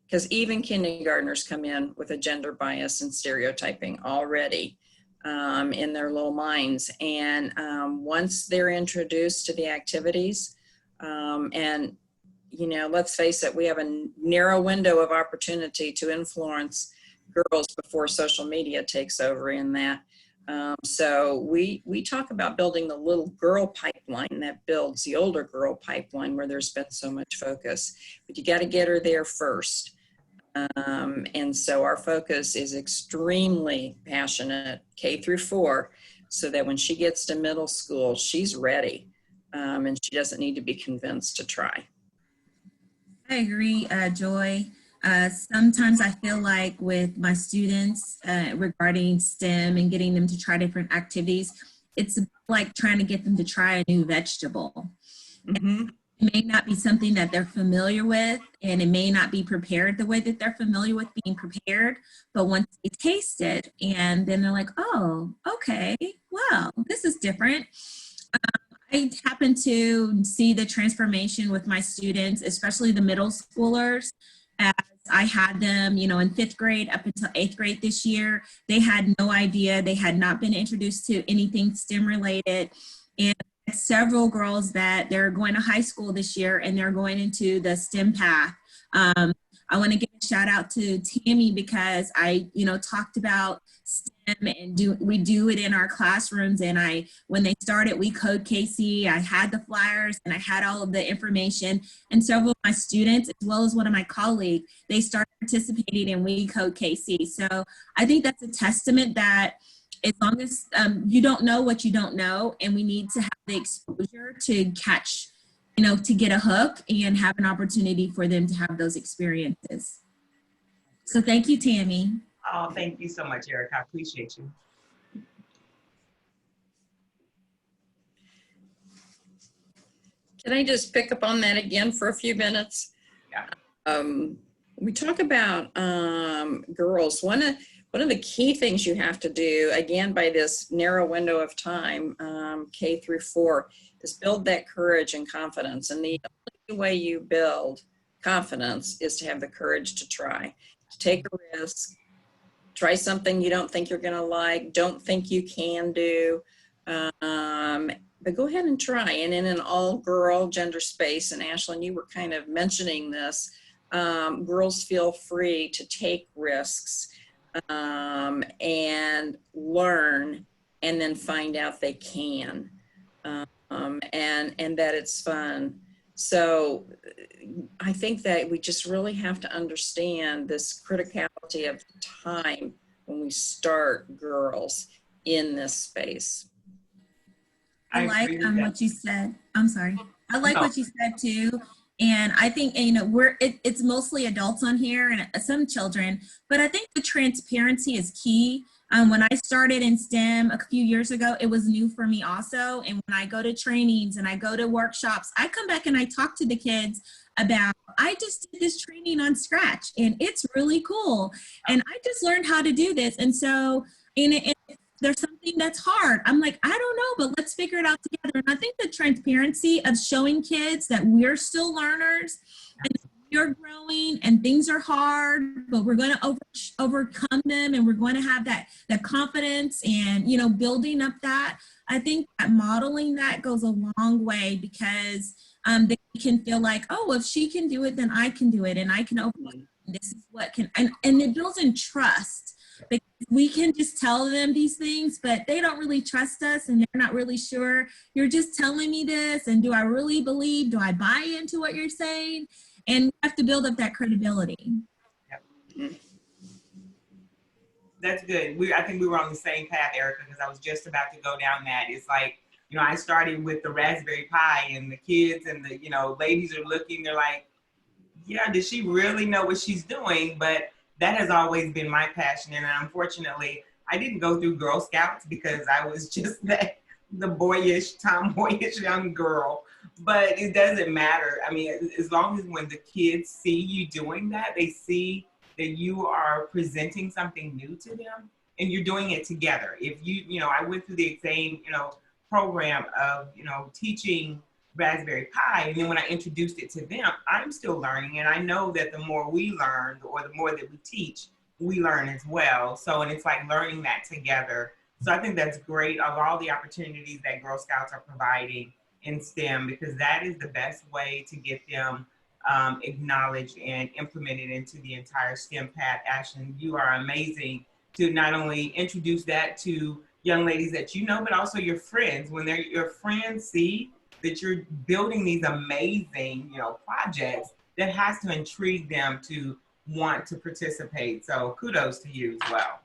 because even kindergartners come in with a gender bias and stereotyping already in their little minds. And once they're introduced to the activities, and let's face it, we have a narrow window of opportunity to influence girls before social media takes over in that. So we talk about building the little girl pipeline that builds the older girl pipeline where there's been so much focus, but you got to get her there first. And so our focus is extremely passionate K through 4, so that when she gets to middle school, she's ready, and she doesn't need to be convinced to try. I agree, Joy. Sometimes I feel like with my students regarding STEM and getting them to try different activities, it's like trying to get them to try a new vegetable. Mm-hmm. It may not be something that they're familiar with, and it may not be prepared the way that they're familiar with being prepared, but once they taste it, and then they're like, oh, okay, well, this is different. I happen to see the transformation with my students, especially the middle schoolers. As I had them, in 5th grade up until 8th grade this year, they had no idea. They had not been introduced to anything STEM related. And several girls that they're going to high school this year and they're going into the STEM path. I want to give a shout out to Tammy because I, talked about STEM and we do it in our classrooms. And when they started We Code KC, I had the flyers and I had all of the information, and several of my students, as well as one of my colleagues, they started participating in We Code KC. So I think that's a testament that as long as you don't know what you don't know, and we need to have the exposure to catch, to get a hook and have an opportunity for them to have those experiences. So thank you, Tammy. Oh, thank you so much, Eric. I appreciate you. Can I just pick up on that again for a few minutes? Yeah. We talk about girls. One of the key things you have to do, again, by this narrow window of time, K through 4, is build that courage and confidence. And the only way you build confidence is to have the courage to try, to take a risk, try something you don't think you're going to like, don't think you can do, but go ahead and try. And in an all-girl gender space, and Ashlyn, you were kind of mentioning this, girls feel free to take risks and learn, and then find out they can, and that it's fun. So I think that we just really have to understand this criticality of time when we start girls in this space. I like what you said. I'm sorry. I like what you said too. And I think, it's mostly adults on here and some children, but I think the transparency is key. When I started in STEM a few years ago, it was new for me also. And when I go to trainings and I go to workshops, I come back and I talk to the kids about, I just did this training on Scratch and it's really cool. And I just learned how to do this. And so, there's something that's hard. I'm like, I don't know, but let's figure it out together. And I think the transparency of showing kids that we're still learners and we're growing and things are hard, but we're going to overcome them, and we're going to have that confidence and, building up that. I think that modeling that goes a long way, because they can feel like, oh, if she can do it, then I can do it, and I can overcome. This is what can, and it builds in trust. Because we can just tell them these things, but they don't really trust us, and they're not really sure. You're just telling me this, and do I really believe? Do I buy into what you're saying? And we have to build up that credibility. Yep. That's good. I think we were on the same path, Erica, because I was just about to go down that. It's like, I started with the Raspberry Pi, and the kids and the, ladies are looking, they're like, yeah, does she really know what she's doing? But that has always been my passion. And unfortunately, I didn't go through Girl Scouts because I was just the boyish, tomboyish young girl. But it doesn't matter. I mean, as long as when the kids see you doing that, they see that you are presenting something new to them and you're doing it together. If I went through the same, program of, teaching Raspberry Pi, and then when I introduced it to them, I'm still learning, and I know that the more we learn, or the more that we teach, we learn as well. So, and it's like learning that together. So I think that's great, of all the opportunities that Girl Scouts are providing in STEM, because that is the best way to get them acknowledged and implemented into the entire STEM path. Ashlyn, you are amazing to not only introduce that to young ladies that you know, but also your friends. When your friends see that you're building these amazing, projects, that has to intrigue them to want to participate. So kudos to you as well.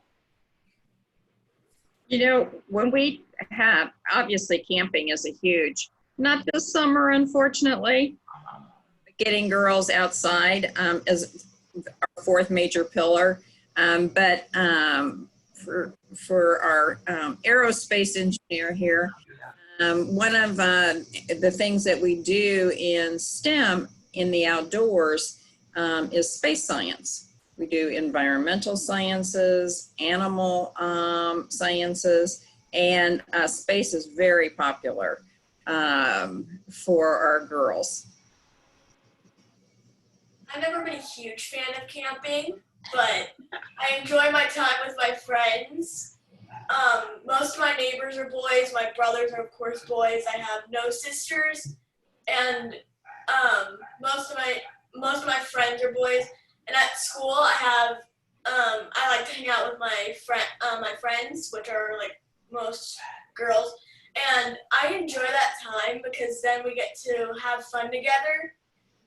When we have, obviously camping is a huge, not this summer, unfortunately, getting girls outside is our fourth major pillar. But for our aerospace engineer here, one of the things that we do in STEM in the outdoors is space science. We do environmental sciences, animal sciences, and space is very popular for our girls. I've never been a huge fan of camping, but I enjoy my time with my friends. Most of my neighbors are boys. My brothers are, of course, boys. I have no sisters, and most of my friends are boys. And at school, I like to hang out with my friends, which are like most girls. And I enjoy that time because then we get to have fun together.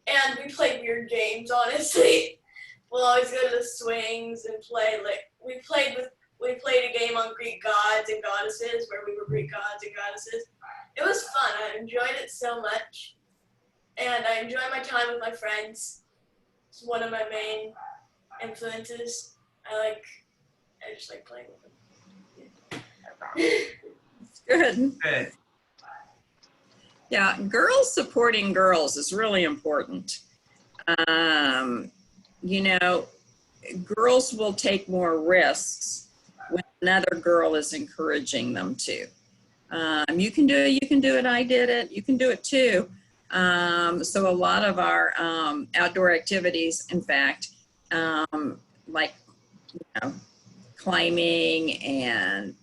And we play weird games, honestly. We'll always go to the swings and play. We played a game on Greek gods and goddesses, where we were Greek gods and goddesses. It was fun. I enjoyed it so much, and I enjoy my time with my friends. It's one of my main influences. I just like playing with them. Good. Good. Yeah, girls supporting girls is really important. Girls will take more risks when another girl is encouraging them to. You can do it, I did it, you can do it too. So a lot of our outdoor activities, in fact, like climbing and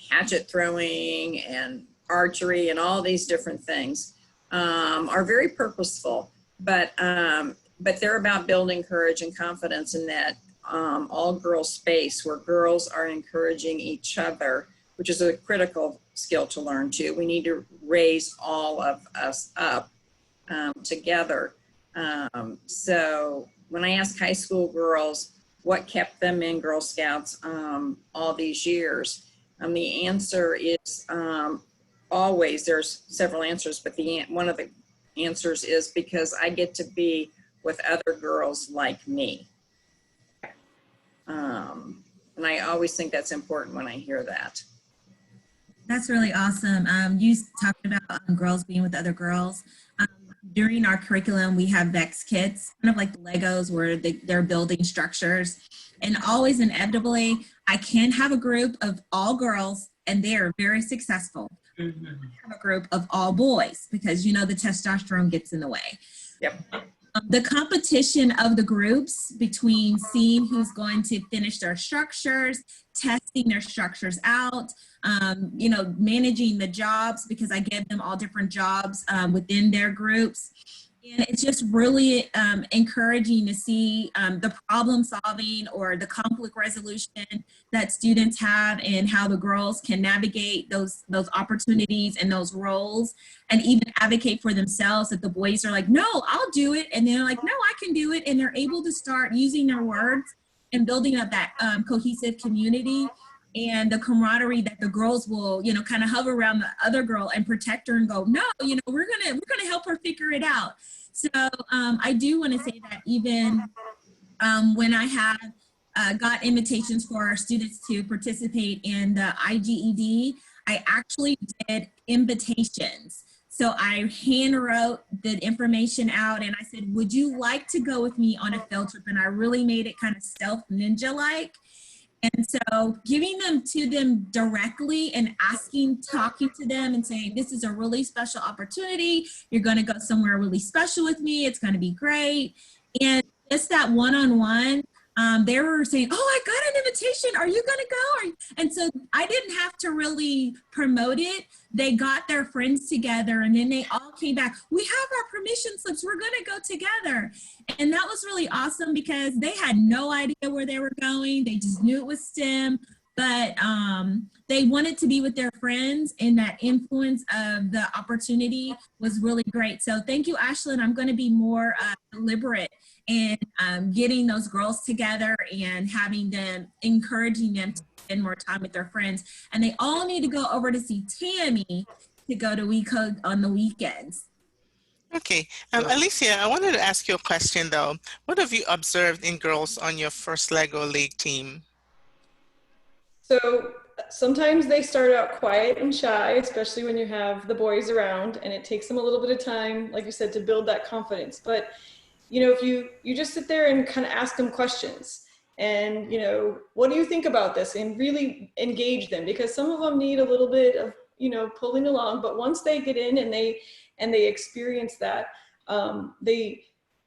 hatchet throwing and archery and all these different things are very purposeful, but they're about building courage and confidence in that all girl space where girls are encouraging each other, which is a critical skill to learn too. We need to raise all of us up together. So when I ask high school girls what kept them in Girl Scouts all these years, the answer is always, there's several answers, but one of the answers is because I get to be with other girls like me. And I always think that's important when I hear that. That's really awesome. You talked about girls being with other girls. During our curriculum, we have VEX kits, kind of like the Legos where they're building structures. And always inevitably, I can have a group of all girls and they are very successful. Mm-hmm. I have a group of all boys because, the testosterone gets in the way. Yep. The competition of the groups between seeing who's going to finish their structures, testing their structures out, managing the jobs because I give them all different jobs within their groups. And it's just really encouraging to see the problem solving or the conflict resolution that students have and how the girls can navigate those opportunities and those roles and even advocate for themselves that the boys are like, no, I'll do it. And they're like, no, I can do it. And they're able to start using their words and building up that cohesive community and the camaraderie that the girls will, kind of hover around the other girl and protect her and go, no, we're gonna help her figure it out. So I do want to say that even when I have got invitations for our students to participate in the IGED, I actually did invitations. So I hand wrote the information out and I said, would you like to go with me on a field trip? And I really made it kind of stealth ninja-like. And so giving them to them directly and talking to them and saying, this is a really special opportunity. You're going to go somewhere really special with me. It's going to be great. And just that one-on-one, they were saying, oh, I got an invitation. Are you going to go? And so I didn't have to really promote it. They got their friends together and then they all came back. We have our permission slips. We're going to go together. And that was really awesome because they had no idea where they were going. They just knew it was STEM, but they wanted to be with their friends, and that influence of the opportunity was really great. So thank you, Ashlyn. I'm going to be more deliberate in getting those girls together and having them, encouraging them to spend more time with their friends. And they all need to go over to see Tammy to go to We Code on the weekends. Okay, Alicia, I wanted to ask you a question though. What have you observed in girls on your first Lego League team? So sometimes they start out quiet and shy, especially when you have the boys around, and it takes them a little bit of time, like you said, to build that confidence. But if you just sit there and kind of ask them questions and, what do you think about this? And really engage them, because some of them need a little bit of, pulling along, but once they get in and they experience that, they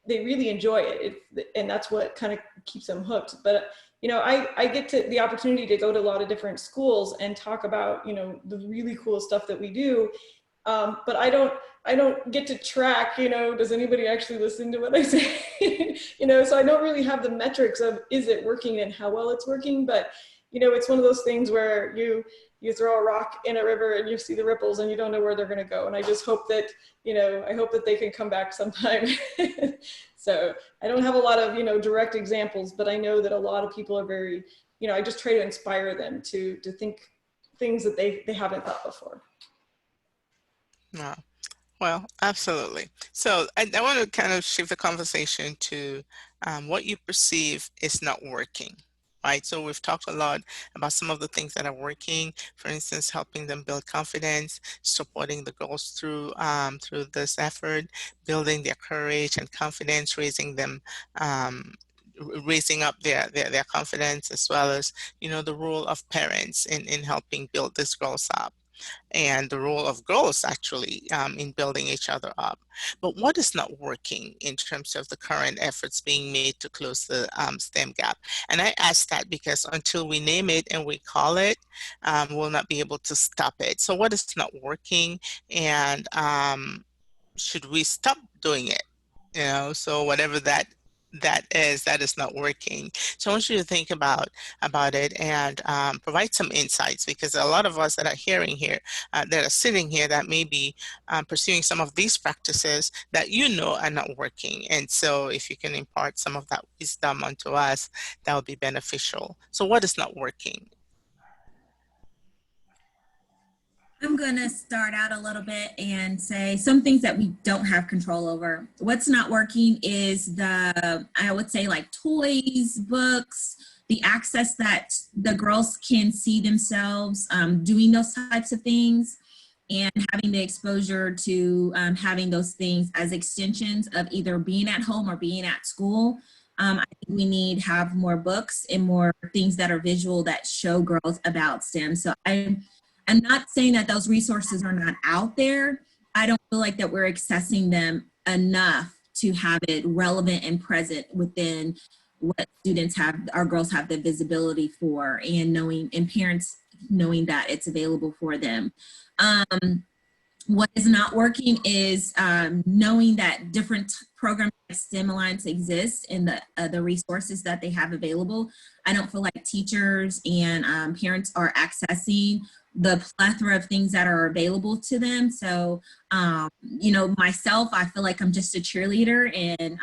really enjoy it. And that's what kind of keeps them hooked. But I get the opportunity to go to a lot of different schools and talk about, the really cool stuff that we do. But I don't get to track, does anybody actually listen to what I say? So I don't really have the metrics of, is it working and how well it's working? But, it's one of those things where you throw a rock in a river and you see the ripples and you don't know where they're going to go. And I just hope that, I hope that they can come back sometime. So I don't have a lot of, direct examples, but I know that a lot of people are very, I just try to inspire them to think things that they haven't thought before. No. Well, absolutely. So I want to kind of shift the conversation to what you perceive is not working, right? So we've talked a lot about some of the things that are working, for instance, helping them build confidence, supporting the girls through this effort, building their courage and confidence, raising them, raising up their confidence, as well as, the role of parents in helping build these girls up, and the role of girls actually in building each other up. But what is not working in terms of the current efforts being made to close the STEM gap? And I ask that because until we name it and we call it, we'll not be able to stop it. So what is not working, and should we stop doing it? So whatever that is not working. So I want you to think about it and provide some insights, because a lot of us that are hearing here, that are sitting here, that may be pursuing some of these practices that are not working. And so if you can impart some of that wisdom onto us, that would be beneficial. So what is not working? I'm going to start out a little bit and say some things that we don't have control over. What's not working is I would say, like toys, books, the access that the girls can see themselves doing those types of things, and having the exposure to having those things as extensions of either being at home or being at school. I think we need to have more books and more things that are visual that show girls about STEM. So I'm not saying that those resources are not out there. I don't feel like that we're accessing them enough to have it relevant and present within what students have, our girls have the visibility for, and parents knowing that it's available for them. What is not working is knowing that different programs like STEM Alliance exist and the resources that they have available. I don't feel like teachers and parents are accessing the plethora of things that are available to them. So, myself, I feel like I'm just a cheerleader, and,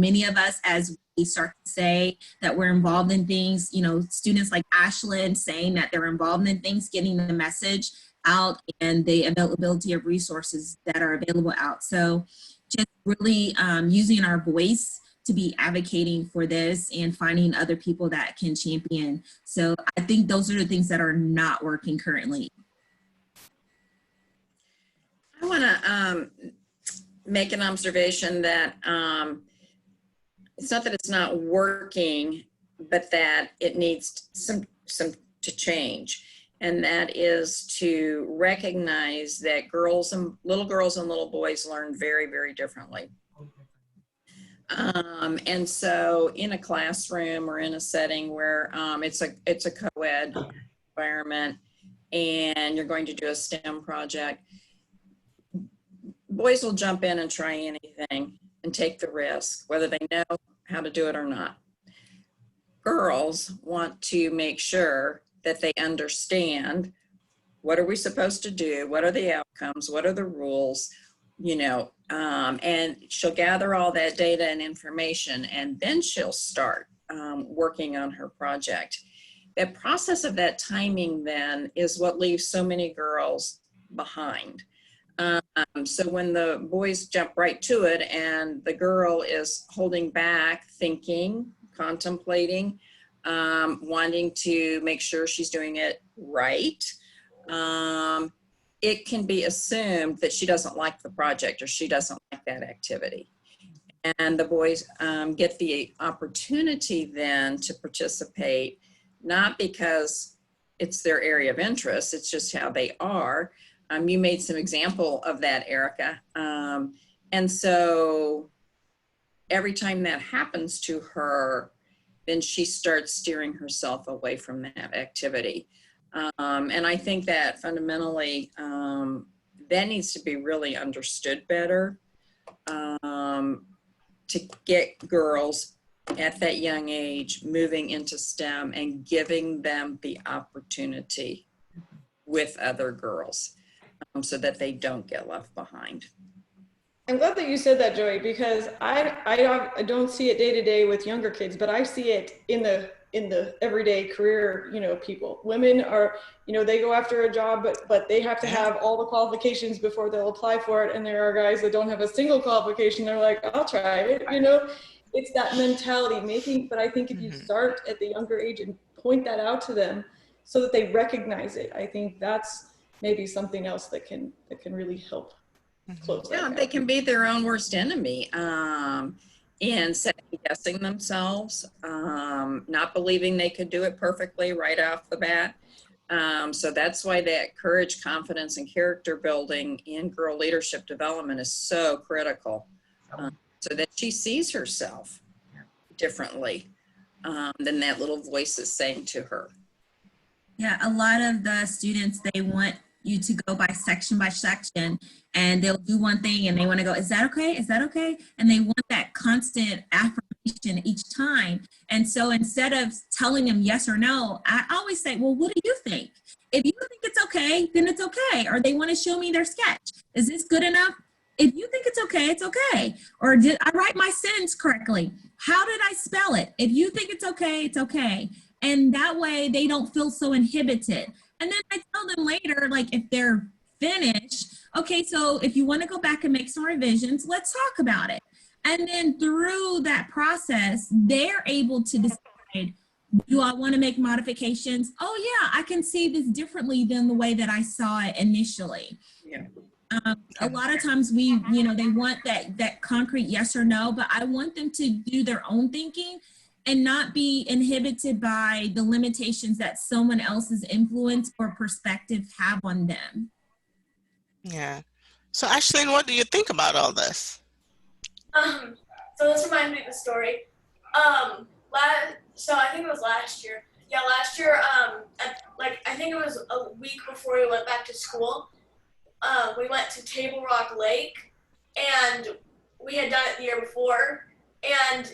many of us, as we start to say that we're involved in things, students like Ashlyn saying that they're involved in things, getting the message out, and the availability of resources that are available out. So just really using our voice to be advocating for this and finding other people that can champion. So I think those are the things that are not working currently. I want to make an observation that it's not that it's not working, but that it needs some to change. And that is to recognize that little girls and little boys learn very, very differently. And so in a classroom or in a setting where it's a co-ed environment and you're going to do a STEM project, boys will jump in and try anything and take the risk, whether they know how to do it or not. Girls want to make sure that they understand what are we supposed to do, what are the outcomes, what are the rules, and she'll gather all that data and information, and then she'll start working on her project. The process of that timing then is what leaves so many girls behind. So when the boys jump right to it and the girl is holding back, thinking, contemplating, wanting to make sure she's doing it right, it can be assumed that she doesn't like the project or she doesn't like that activity. And the boys get the opportunity then to participate, not because it's their area of interest, it's just how they are. You made some example of that, Ericka. And so every time that happens to her, then she starts steering herself away from that activity. And I think that fundamentally, that needs to be really understood better to get girls at that young age moving into STEM and giving them the opportunity with other girls so that they don't get left behind. I'm glad that you said that, Joey, because I don't see it day to day with younger kids, but I see it in the everyday career, people. Women are, they go after a job, but they have to have all the qualifications before they'll apply for it. And there are guys that don't have a single qualification. They're like, I'll try it, It's that mentality but I think if you start at the younger age and point that out to them so that they recognize it, I think that's maybe something else that can really help close that gap. They can be their own worst enemy in second guessing themselves, not believing they could do it perfectly right off the bat. So that's why that courage, confidence, and character building in girl leadership development is so critical, so that she sees herself differently than that little voice is saying to her. Yeah, a lot of the students, they want you to go by section, and they'll do one thing and they want to go, is that okay? Is that okay? And they want that constant affirmation each time. And so instead of telling them yes or no, I always say, well, what do you think? If you think it's okay, then it's okay. Or they want to show me their sketch. Is this good enough? If you think it's okay, it's okay. Or did I write my sentence correctly? How did I spell it? If you think it's okay, it's okay. And that way they don't feel so inhibited. And then I tell them later, like if they're finished, okay, so if you want to go back and make some revisions, let's talk about it. And then through that process, they're able to decide, do I want to make modifications? Oh yeah, I can see this differently than the way that I saw it initially. Yeah. A lot of times they want that concrete yes or no, but I want them to do their own thinking and not be inhibited by the limitations that someone else's influence or perspective have on them. Yeah. So Ashlyn, what do you think about all this? So this reminds me of a story. So I think it was last year. Yeah, last year, I think it was a week before we went back to school. We went to Table Rock Lake, and we had done it the year before, and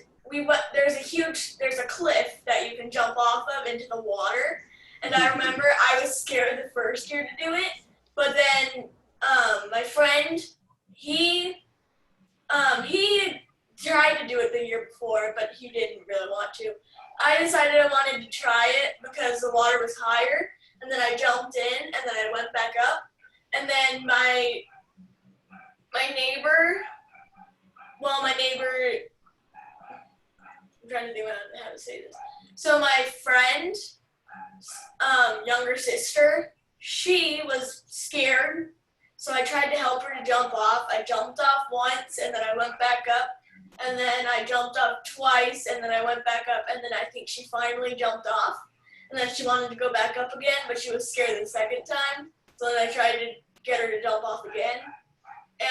there's a cliff that you can jump off of into the water, and I remember I was scared the first year to do it, but then my friend, he tried to do it the year before, but he didn't really want to. I decided I wanted to try it because the water was higher, and then I jumped in, and then I went back up, and then my neighbor, I'm trying to think how to say this. So my friend, younger sister, she was scared. So I tried to help her to jump off. I jumped off once, and then I went back up, and then I jumped up twice, and then I went back up, and then I think she finally jumped off. And then she wanted to go back up again, but she was scared the second time. So then I tried to get her to jump off again.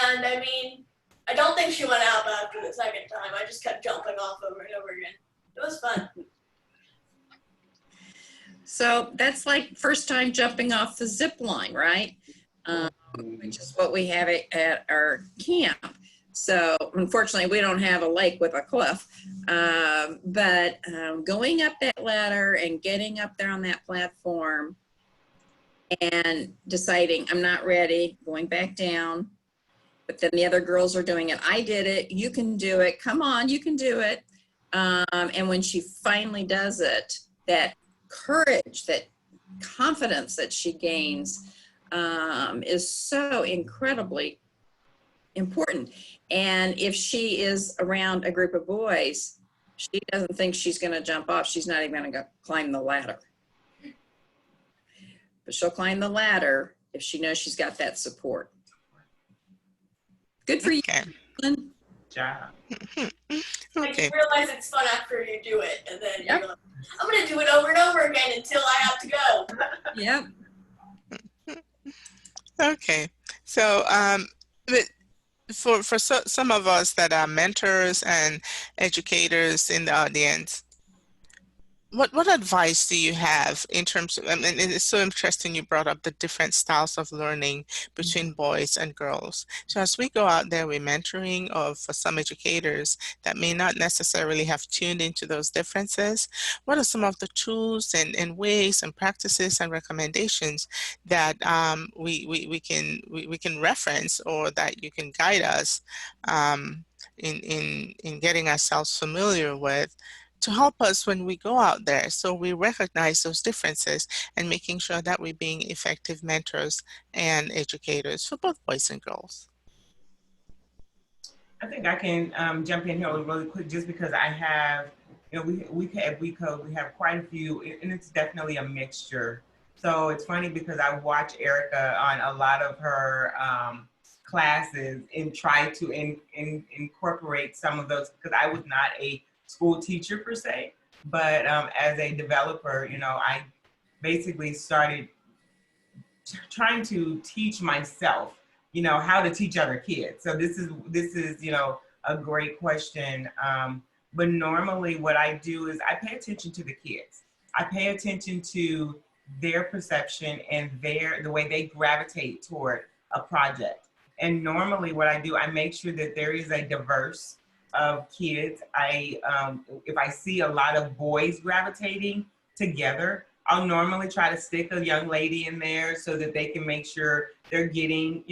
And I mean, I don't think she went out after the second time. I just kept jumping off over and over again. It was fun. So that's like first time jumping off the zip line, right? Which is what we have at our camp. So unfortunately, we don't have a lake with a cliff. But going up that ladder and getting up there on that platform and deciding I'm not ready, going back down, but then the other girls are doing it. I did it. You can do it. Come on, you can do it. And when she finally does it, that courage, that confidence that she gains is so incredibly important. And if she is around a group of boys, she doesn't think she's going to jump off. She's not even going to go climb the ladder. But she'll climb the ladder if she knows she's got that support. Good for you. Okay. Good job. Like, Okay. you realize it's fun after you do it, and then Yep. you're like, I'm gonna do it over and over again until I have to go. Yep. Okay. So, but for some of us that are mentors and educators in the audience, what advice do you have in terms of, I mean, it's so interesting you brought up the different styles of learning between boys and girls. So as we go out there, we're mentoring, or for some educators that may not necessarily have tuned into those differences, what are some of the tools and ways and practices and recommendations that we can reference, or that you can guide us in getting ourselves familiar with, to help us when we go out there, so we recognize those differences and making sure that we're being effective mentors and educators for both boys and girls? I think I can jump in here really quick, just because I have, we at WeCode, we have quite a few, and it's definitely a mixture. So it's funny because I watch Ericka on a lot of her classes and try to incorporate some of those, because I was not a school teacher per se, but as a developer, I basically started trying to teach myself, how to teach other kids. So this is a great question. But normally what I do is I pay attention to the kids. I pay attention to their perception and the way they gravitate toward a project. And normally what I do, I make sure that there is a diverse of kids. If I see a lot of boys gravitating together, I'll normally try to stick a young lady in there so that they can make sure they're getting,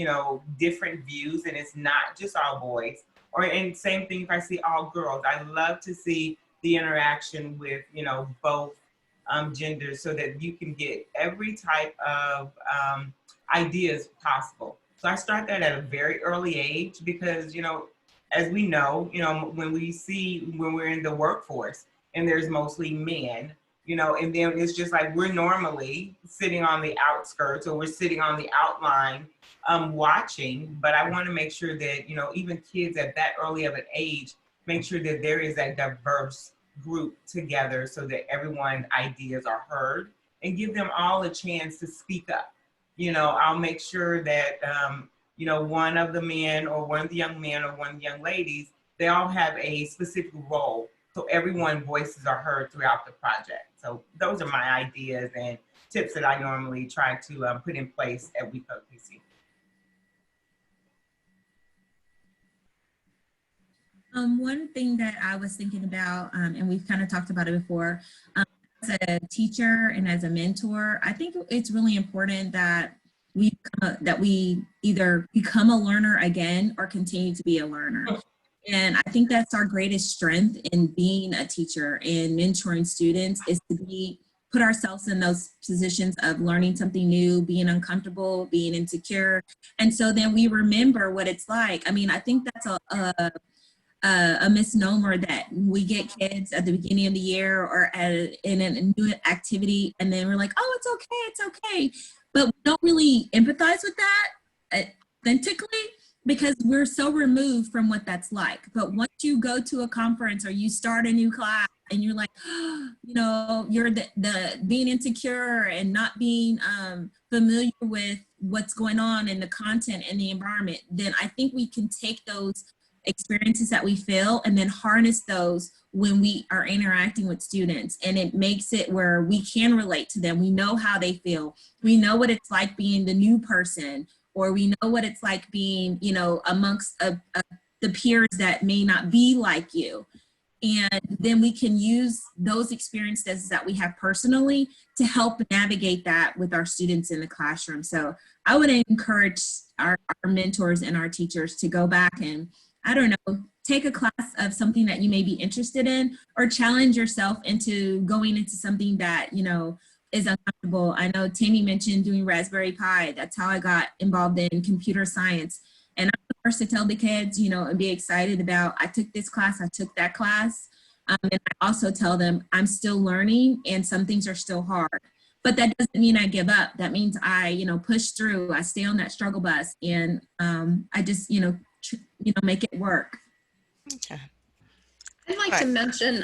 different views, and it's not just all boys. And same thing if I see all girls. I love to see the interaction with, both genders, so that you can get every type of ideas possible. So I start that at a very early age, because, as we know, when we're in the workforce and there's mostly men, and then it's just like we're normally sitting on the outskirts, or we're sitting on the outline watching. But I want to make sure that, even kids at that early of an age, make sure that there is a diverse group together, so that everyone's ideas are heard, and give them all a chance to speak up. I'll make sure that one of the men, or one of the young men, or one of the young ladies, they all have a specific role, so everyone's voices are heard throughout the project. So those are my ideas and tips that I normally try to put in place at WeCode PC. One thing that I was thinking about, and we've kind of talked about it before, as a teacher and as a mentor, I think it's really important that we either become a learner again or continue to be a learner. And I think that's our greatest strength in being a teacher and mentoring students, is to put ourselves in those positions of learning something new, being uncomfortable, being insecure. And so then we remember what it's like. I mean, I think that's a misnomer that we get kids at the beginning of the year or in a new activity, and then we're like, oh, it's okay. But we don't really empathize with that authentically, because we're so removed from what that's like. But once you go to a conference or you start a new class and you're like, you're the being insecure and not being familiar with what's going on in the content and the environment, then I think we can take those experiences that we feel and then harness those when we are interacting with students. And it makes it where we can relate to them. We know how they feel. We know what it's like being the new person, or we know what it's like being, amongst a the peers that may not be like you. And then we can use those experiences that we have personally to help navigate that with our students in the classroom. So I would encourage our mentors and our teachers to go back and, I don't know, take a class of something that you may be interested in, or challenge yourself into going into something that, you know, is uncomfortable. I know Tammy mentioned doing Raspberry Pi. That's how I got involved in computer science. And I'm the first to tell the kids, you know, and be excited about, I took this class, I took that class. And I also tell them I'm still learning and some things are still hard. But that doesn't mean I give up. That means I, you know, push through. I stay on that struggle bus, and I just, you know, make it work. Okay. I'd like to mention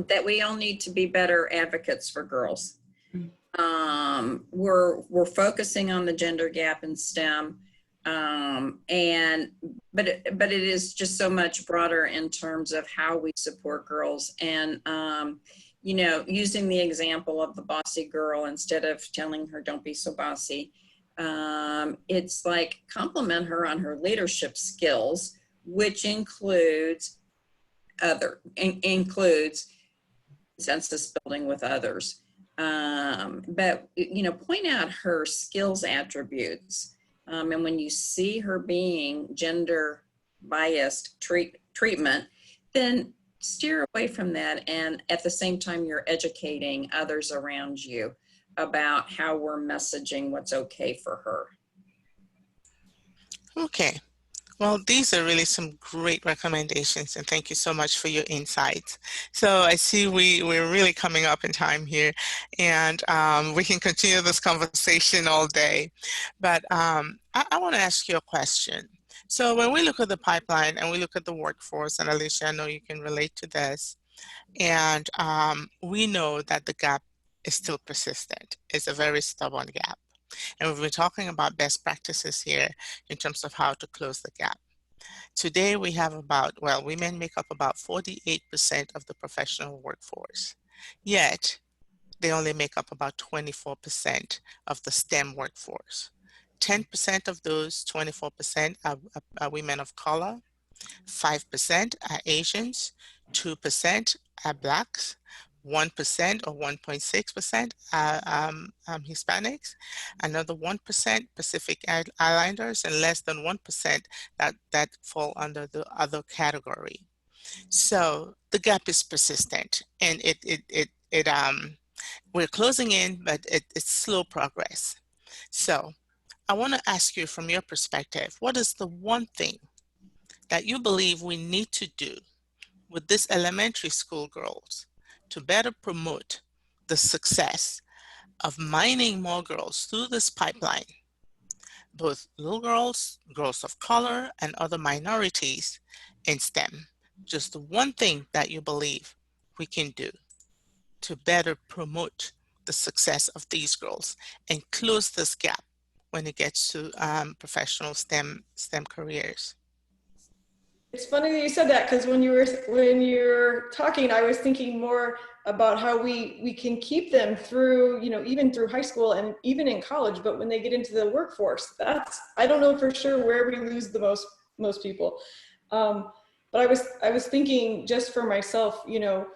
that we all need to be better advocates for girls. We're focusing on the gender gap in STEM, but it is just so much broader in terms of how we support girls, and you know, using the example of the bossy girl, instead of telling her don't be so bossy, it's like compliment her on her leadership skills, which includes census building with others. But, you know, point out her skills attributes. And when you see her being gender biased treatment, then steer away from that. And at the same time, you're educating others around you about how we're messaging what's okay for her. Okay. Well, these are really some great recommendations, and thank you so much for your insights. So I see we're really coming up in time here, and we can continue this conversation all day. But I want to ask you a question. So when we look at the pipeline and we look at the workforce, and Alicia, I know you can relate to this, and we know that the gap is still persistent. It's a very stubborn gap. And we've been talking about best practices here in terms of how to close the gap. Today we have women make up about 48% of the professional workforce. Yet they only make up about 24% of the STEM workforce. 10% of those 24% are women of color, 5% are Asians, 2% are Blacks, 1% or 1.6% are Hispanics, another 1% Pacific Islanders, and less than 1% that fall under the other category. So the gap is persistent, and we're closing in, but it's slow progress. So I want to ask you, from your perspective, what is the one thing that you believe we need to do with these elementary school girls to better promote the success of mining more girls through this pipeline, both little girls, girls of color, and other minorities in STEM? Just the one thing that you believe we can do to better promote the success of these girls and close this gap when it gets to professional STEM careers. It's funny that you said that, because when you're talking, I was thinking more about how we can keep them through, you know, even through high school and even in college. But when they get into the workforce, I don't know for sure where we lose the most people. But I was thinking, just for myself, you know,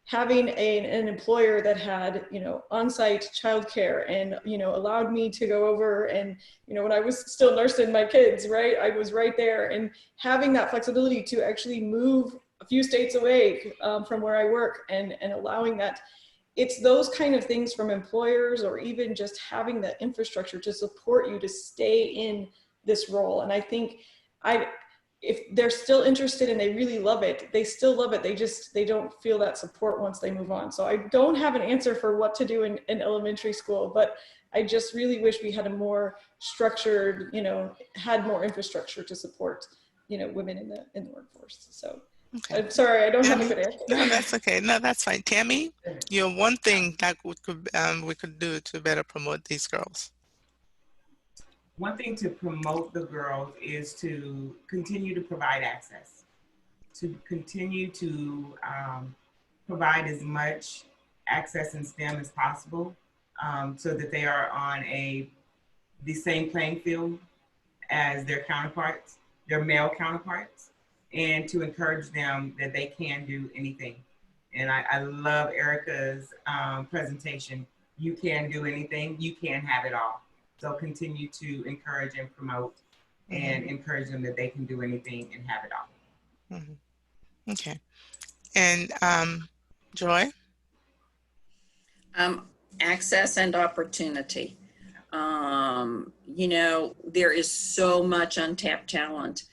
having an employer that had, you know, on-site childcare and, you know, allowed me to go over and, you know, when I was still nursing my kids, right, I was right there, and having that flexibility to actually move a few states away from where I work, and allowing that. It's those kind of things from employers, or even just having the infrastructure to support you to stay in this role. And I think if they're still interested and they really love it, they still love it. They don't feel that support once they move on. So I don't have an answer for what to do in elementary school, but I just really wish we had a more structured, you know, had more infrastructure to support, you know, women in the workforce. So okay. I'm sorry, I don't have a good answer. No, that's okay. No, that's fine. Tammy, you know, one thing that we could do to better promote these girls. One thing to promote the girls is to continue to provide access, to continue to provide as much access in STEM as possible, so that they are on the same playing field as their counterparts, their male counterparts. and to encourage them that they can do anything. And I love Ericka's presentation. You can do anything, you can have it all. So continue to encourage and promote and encourage them that they can do anything and have it all. Okay. And Joy? Access and opportunity. You know, there is so much untapped talent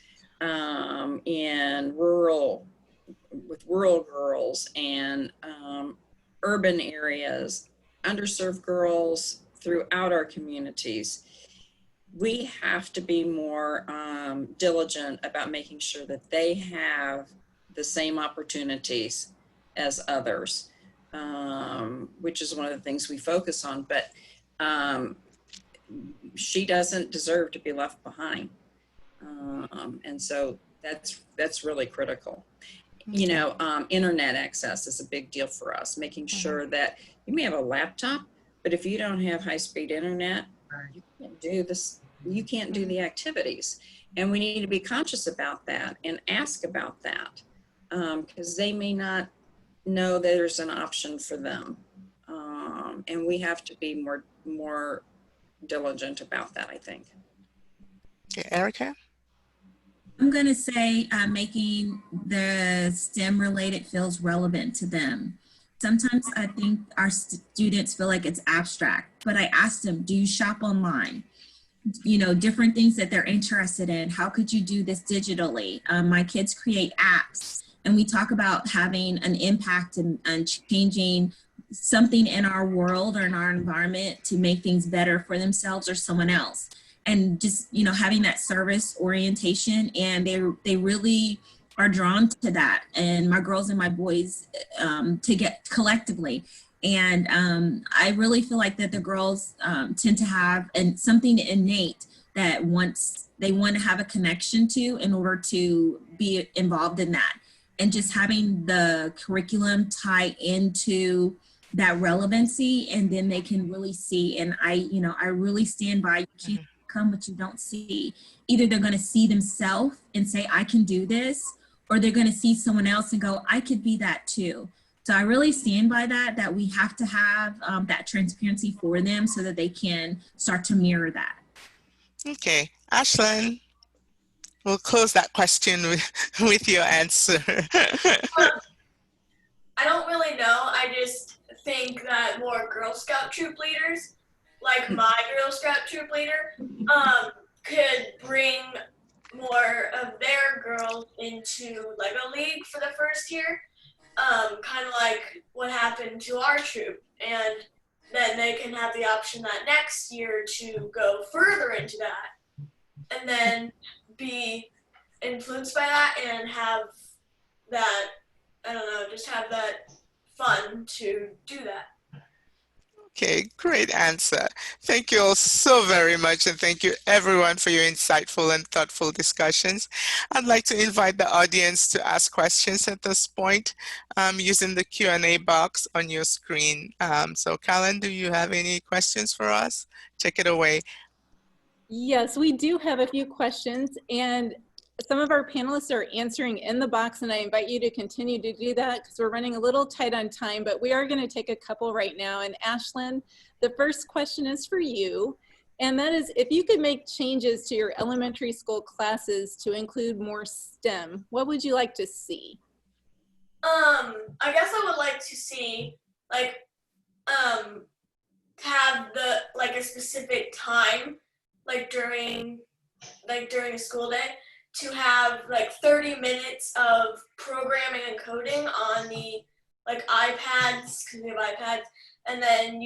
in with rural girls and urban areas, underserved girls throughout our communities. We have to be more diligent about making sure that they have the same opportunities as others, which is one of the things we focus on. But she doesn't deserve to be left behind. And so that's really critical. You know, internet access is a big deal for us, making sure that you may have a laptop, but if you don't have high-speed internet, you can't do this, you can't do the activities. And we need to be conscious about that and ask about that, because they may not know there's an option for them. And we have to be more diligent about that, I think. Okay, Ericka? I'm going to say making the STEM related feels relevant to them. Sometimes I think our students feel like it's abstract, but I asked them, do you shop online? You know, different things that they're interested in. How could you do this digitally? My kids create apps, and we talk about having an impact and changing something in our world or in our environment to make things better for themselves or someone else. And just, you know, having that service orientation, and they really are drawn to that. And my girls and my boys to get collectively. And I really feel like that the girls tend to have something innate that they want to have a connection to in order to be involved in that. And just having the curriculum tie into that relevancy, and then they can really see. And I really stand by, you can't come what you don't see. Either they're going to see themselves and say, I can do this, or they're going to see someone else and go, I could be that too. So I really stand by that we have to have that transparency for them so that they can start to mirror that. Okay, Ashlyn, we'll close that question with your answer. I don't really know. I just think that more Girl Scout troop leaders, like my Girl Scout troop leader, could bring more of their girls into Lego League for the first year, kind of like what happened to our troop. And then they can have the option that next year to go further into that and then be influenced by that and have that, I don't know, just have that fun to do that. Okay, great answer. Thank you all so very much, and thank you everyone for your insightful and thoughtful discussions. I'd like to invite the audience to ask questions at this point using the Q&A box on your screen. So Callan, do you have any questions for us? Take it away. Yes, we do have a few questions, and some of our panelists are answering in the box, and I invite you to continue to do that because we're running a little tight on time, but we are going to take a couple right now. And Ashlyn, the first question is for you, and that is, if you could make changes to your elementary school classes to include more STEM, what would you like to see? I guess I would like to see, like, have a specific time, like during a school day, to have like 30 minutes of programming and coding on the iPads, because we have iPads, and then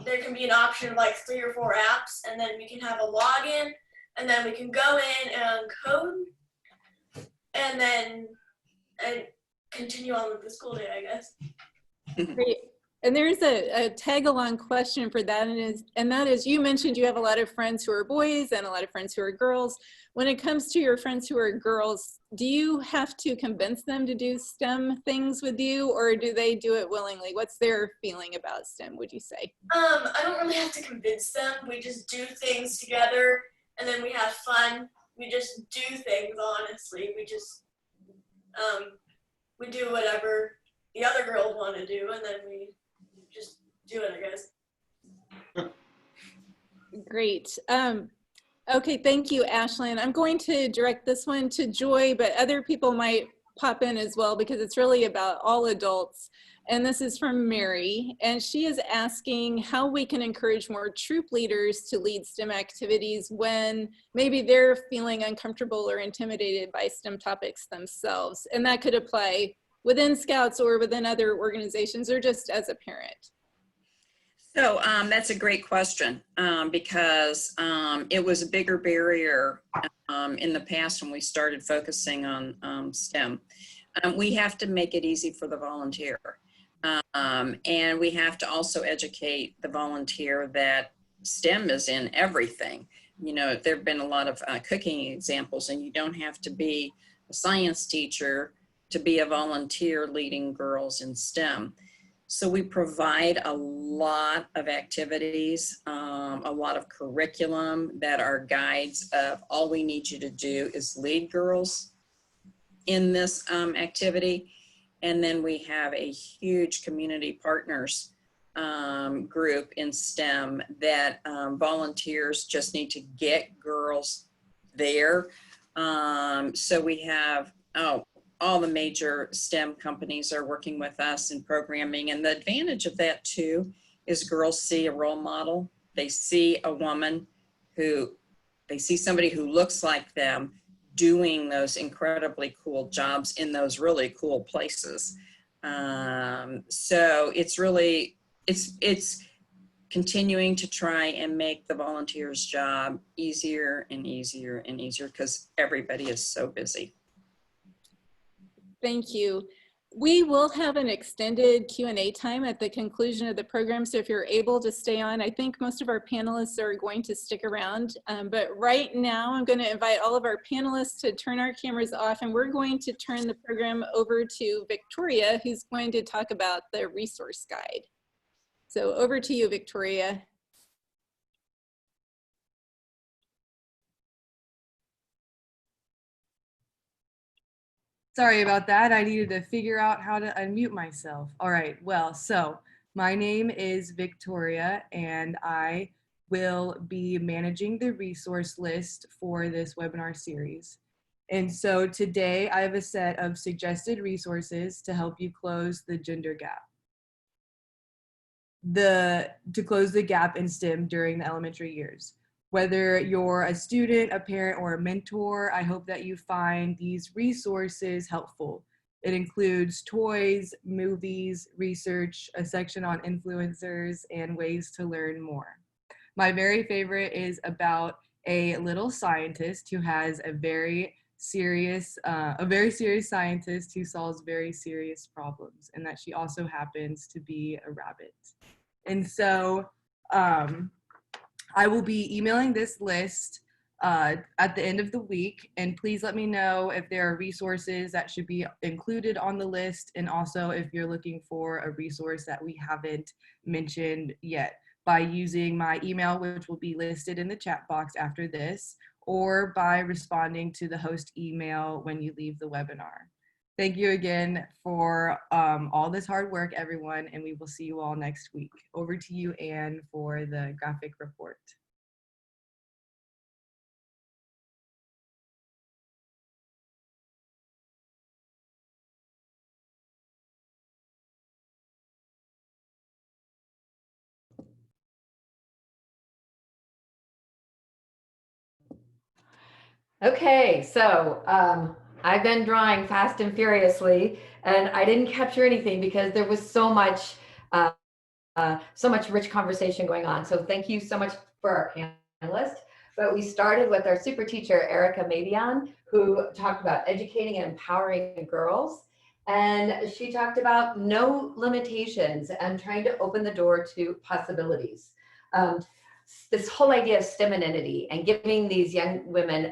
there can be an option of like 3 or 4 apps, and then we can have a login, and then we can go in and code, and then continue on with the school day, I guess. Great. And there's a tag-along question for that, and that is, you mentioned you have a lot of friends who are boys and a lot of friends who are girls. When it comes to your friends who are girls, do you have to convince them to do STEM things with you, or do they do it willingly? What's their feeling about STEM, would you say? I don't really have to convince them. We just do things together, and then we have fun. We just do things, honestly. We just we do whatever the other girls want to do, and then we just do it, I guess. Great. Okay, thank you, Ashlyn. I'm going to direct this one to Joy, but other people might pop in as well because it's really about all adults. And this is from Mary, and she is asking how we can encourage more troop leaders to lead STEM activities when maybe they're feeling uncomfortable or intimidated by STEM topics themselves. And that could apply within Scouts or within other organizations or just as a parent. So that's a great question because it was a bigger barrier in the past when we started focusing on STEM. We have to make it easy for the volunteer. And we have to also educate the volunteer that STEM is in everything. You know, there have been a lot of cooking examples, and you don't have to be a science teacher to be a volunteer leading girls in STEM. So we provide a lot of activities, a lot of curriculum that are guides of all we need you to do is lead girls in this activity. And then we have a huge community partners group in STEM that volunteers just need to get girls there. So we have, all the major STEM companies are working with us in programming. And the advantage of that too is girls see a role model. They see a woman they see somebody who looks like them doing those incredibly cool jobs in those really cool places. So it's really, it's continuing to try and make the volunteer's job easier and easier and easier because everybody is so busy. Thank you. We will have an extended Q&A time at the conclusion of the program, so if you're able to stay on, I think most of our panelists are going to stick around, but right now I'm going to invite all of our panelists to turn our cameras off, and we're going to turn the program over to Victoria, who's going to talk about the resource guide. So over to you, Victoria. Sorry about that. I needed to figure out how to unmute myself. All right, well, so my name is Victoria and I will be managing the resource list for this webinar series. And so today I have a set of suggested resources to help you close the gender gap. To close the gap in STEM during the elementary years. Whether you're a student, a parent, or a mentor, I hope that you find these resources helpful. It includes toys, movies, research, a section on influencers, and ways to learn more. My very favorite is about a little scientist who has a very serious scientist who solves very serious problems, and that she also happens to be a rabbit. And so, I will be emailing this list at the end of the week, and please let me know if there are resources that should be included on the list, and also if you're looking for a resource that we haven't mentioned yet, by using my email, which will be listed in the chat box after this, or by responding to the host email when you leave the webinar. Thank you again for all this hard work, everyone, and we will see you all next week. Over to you, Anne, for the graphic report. Okay, so I've been drawing fast and furiously, and I didn't capture anything because there was so much rich conversation going on. So thank you so much for our panelists. But we started with our super teacher, Ericka Mabion, who talked about educating and empowering girls. And she talked about no limitations and trying to open the door to possibilities. This whole idea of STEM identity and giving these young women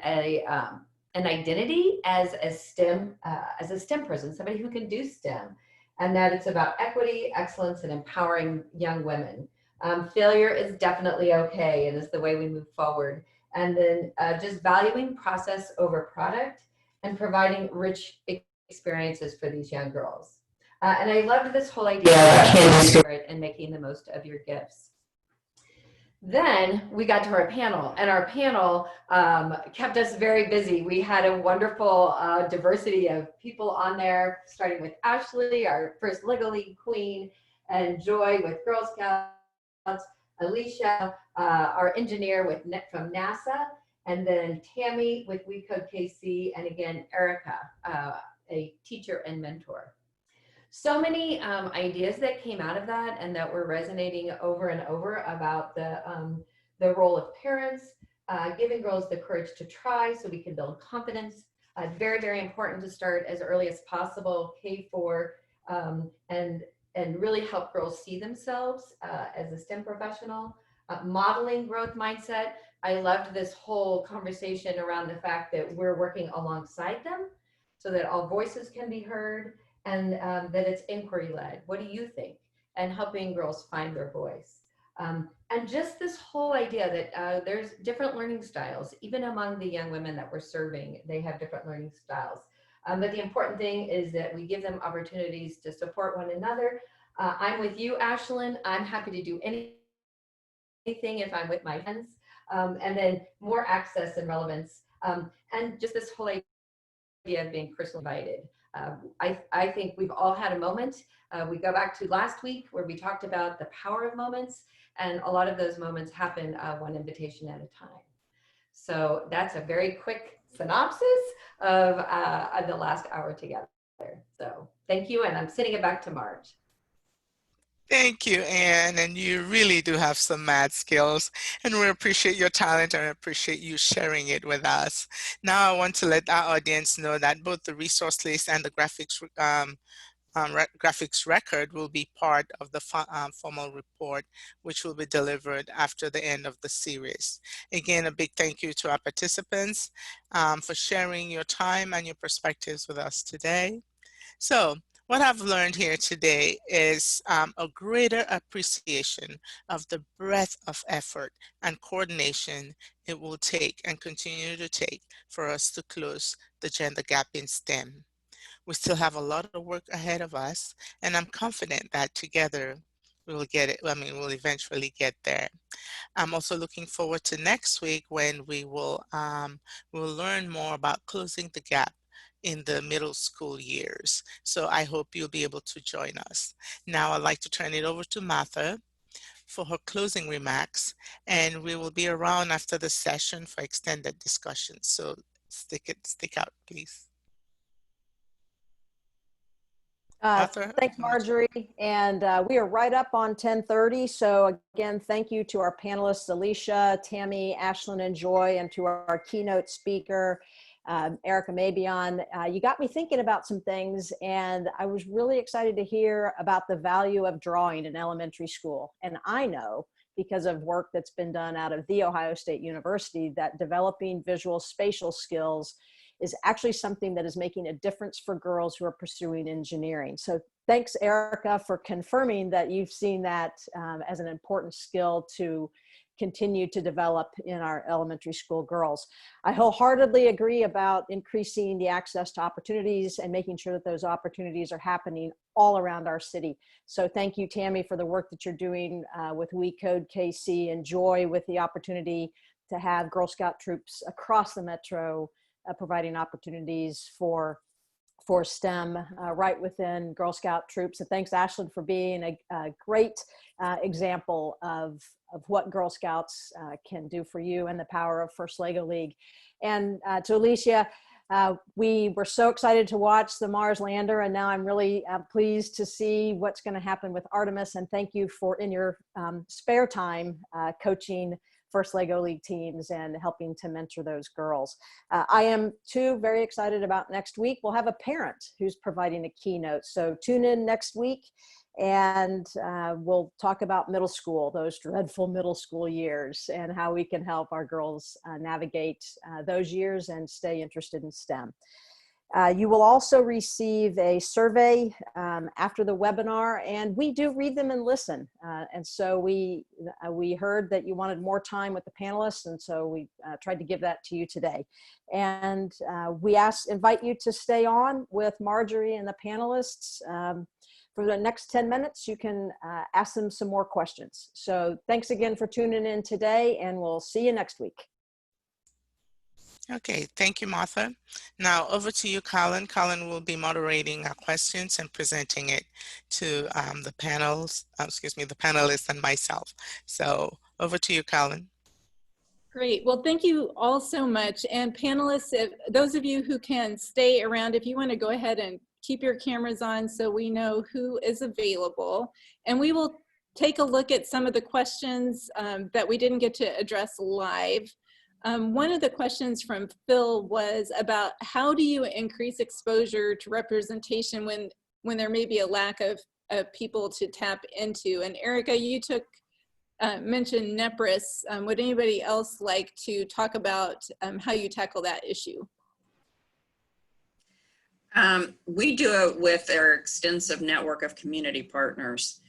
an identity as a STEM person, somebody who can do STEM, and that it's about equity, excellence, and empowering young women. Failure is definitely okay, and is the way we move forward. And then just valuing process over product and providing rich experiences for these young girls. And I loved this whole idea of Keynote Speaker and making the most of your gifts. Then we got to our panel, and our panel kept us very busy. We had a wonderful diversity of people on there, starting with Ashley, our first Lego League queen, and Joy with Girl Scouts, Alicia, our engineer from NASA, and then Tammy with We Code KC, and again, Ericka, a teacher and mentor. So many ideas that came out of that and that were resonating over and over about the role of parents, giving girls the courage to try so we can build confidence. Very, very important to start as early as possible, K4, and really help girls see themselves as a STEM professional. Modeling growth mindset. I loved this whole conversation around the fact that we're working alongside them so that all voices can be heard, and that it's inquiry-led. What do you think? And helping girls find their voice. And just this whole idea that there's different learning styles, even among the young women that we're serving, they have different learning styles. But the important thing is that we give them opportunities to support one another. I'm with you, Ashlyn. I'm happy to do anything if I'm with my friends. And then more access and relevance. And just this whole idea of being personally invited. I think we've all had a moment. We go back to last week where we talked about the power of moments, and a lot of those moments happen one invitation at a time. So that's a very quick synopsis of the last hour together. So thank you, and I'm sending it back to Marge. Thank you, Anne, and you really do have some mad skills, and we appreciate your talent and appreciate you sharing it with us. Now I want to let our audience know that both the resource list and the graphics record will be part of the formal report, which will be delivered after the end of the series. Again, a big thank you to our participants for sharing your time and your perspectives with us today. So, what I've learned here today is a greater appreciation of the breadth of effort and coordination it will take and continue to take for us to close the gender gap in STEM. We still have a lot of work ahead of us, and I'm confident that together we will get it. We'll eventually get there. I'm also looking forward to next week when we will we'll learn more about closing the gap in the middle school years. So I hope you'll be able to join us. Now I'd like to turn it over to Martha for her closing remarks, and we will be around after the session for extended discussion. So stick out, please. Thanks, Marjorie. And we are right up on 10:30. So again, thank you to our panelists, Alicia, Tammy, Ashlyn, and Joy, and to our keynote speaker, Ericka Mabion. You got me thinking about some things, and I was really excited to hear about the value of drawing in elementary school. And I know, because of work that's been done out of The Ohio State University, that developing visual spatial skills is actually something that is making a difference for girls who are pursuing engineering. So thanks, Ericka, for confirming that you've seen that as an important skill to continue to develop in our elementary school girls. I wholeheartedly agree about increasing the access to opportunities and making sure that those opportunities are happening all around our city. So thank you, Tammy, for the work that you're doing with We Code KC, and Joy with the opportunity to have Girl Scout troops across the metro providing opportunities for STEM right within Girl Scout troops. And thanks, Ashlyn, for being a great example of what Girl Scouts can do for you and the power of First Lego League. And to Alicia, we were so excited to watch the Mars lander, and now I'm really pleased to see what's going to happen with Artemis. And thank you for, in your spare time, coaching First Lego League teams and helping to mentor those girls. I am too very excited about next week. We'll have a parent who's providing a keynote. So tune in next week, and we'll talk about middle school, those dreadful middle school years, and how we can help our girls navigate those years and stay interested in STEM. You will also receive a survey after the webinar, and we do read them and listen. And so we heard that you wanted more time with the panelists, and so we tried to give that to you today. And we invite you to stay on with Marjorie and the panelists. For the next 10 minutes, you can ask them some more questions. So thanks again for tuning in today, and we'll see you next week. Okay, thank you, Martha. Now over to you, Colin. Colin will be moderating our questions and presenting it to the panelists and myself. So over to you, Colin. Great. Well, thank you all so much. And panelists, those of you who can stay around, if you want to go ahead and keep your cameras on so we know who is available. And we will take a look at some of the questions that we didn't get to address live. One of the questions from Phil was about how do you increase exposure to representation when there may be a lack of people to tap into? And Ericka, you mentioned NEPRIS. Would anybody else like to talk about how you tackle that issue? We do it with our extensive network of community partners.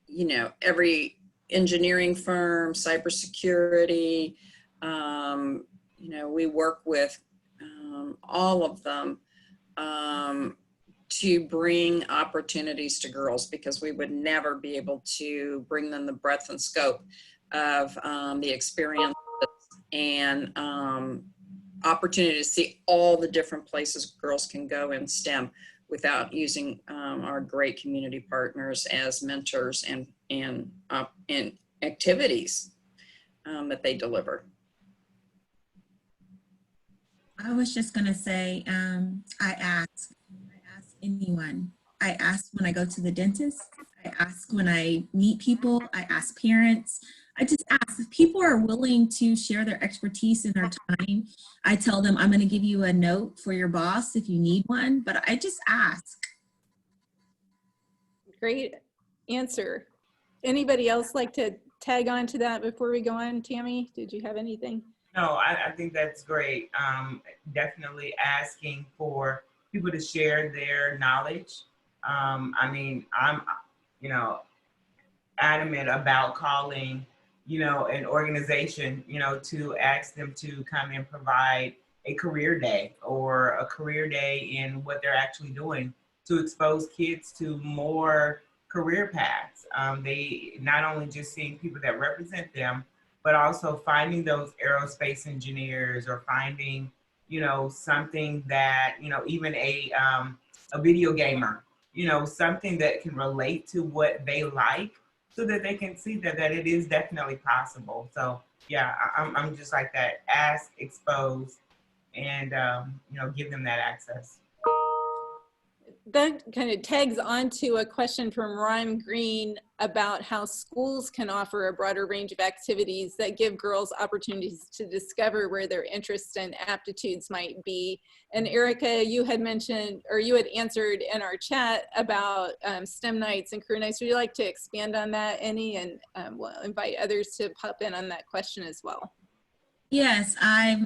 You know, every engineering firm, cybersecurity, you know, we work with all of them to bring opportunities to girls, because we would never be able to bring them the breadth and scope of the experience and opportunity to see all the different places girls can go in STEM without using our great community partners as mentors and activities that they deliver. I was just gonna say, I ask anyone. I ask when I go to the dentist. I ask when I meet people. I ask parents. I just ask if people are willing to share their expertise and their time. I tell them I'm going to give you a note for your boss if you need one, but I just ask. Great answer. Anybody else like to tag on to that before we go on? Tammy, did you have anything? No, I think that's great. Definitely asking for people to share their knowledge. I mean, I'm, you know, adamant about calling, you know, an organization, you know, to ask them to come and provide a career day or a career day in what they're actually doing to expose kids to more career paths. They not only just seeing people that represent them, but also finding those aerospace engineers or finding, you know, something that, you know, even a video gamer, you know, something that can relate to what they like, so that they can see that it is definitely possible. So yeah, I'm just like that, ask, expose, and you know, give them that access. That kind of tags onto a question from Ryan Green about how schools can offer a broader range of activities that give girls opportunities to discover where their interests and aptitudes might be. And Ericka, you had mentioned, or you had answered in our chat about STEM nights and career nights. Would you like to expand on that any? And we'll invite others to pop in on that question as well. Yes, I've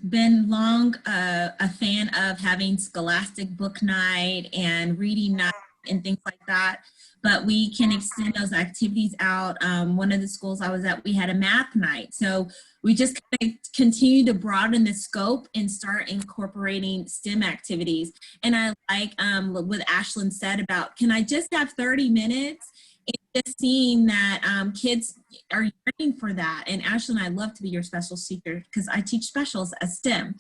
been long a fan of having scholastic book night and reading night and things like that, but we can extend those activities out. One of the schools I was at, we had a math night. So we just kind of continue to broaden the scope and start incorporating STEM activities. And I like what Ashlyn said about, can I just have 30 minutes? And just seeing that kids are yearning for that. And Ashlyn, I'd love to be your special speaker because I teach specials as STEM.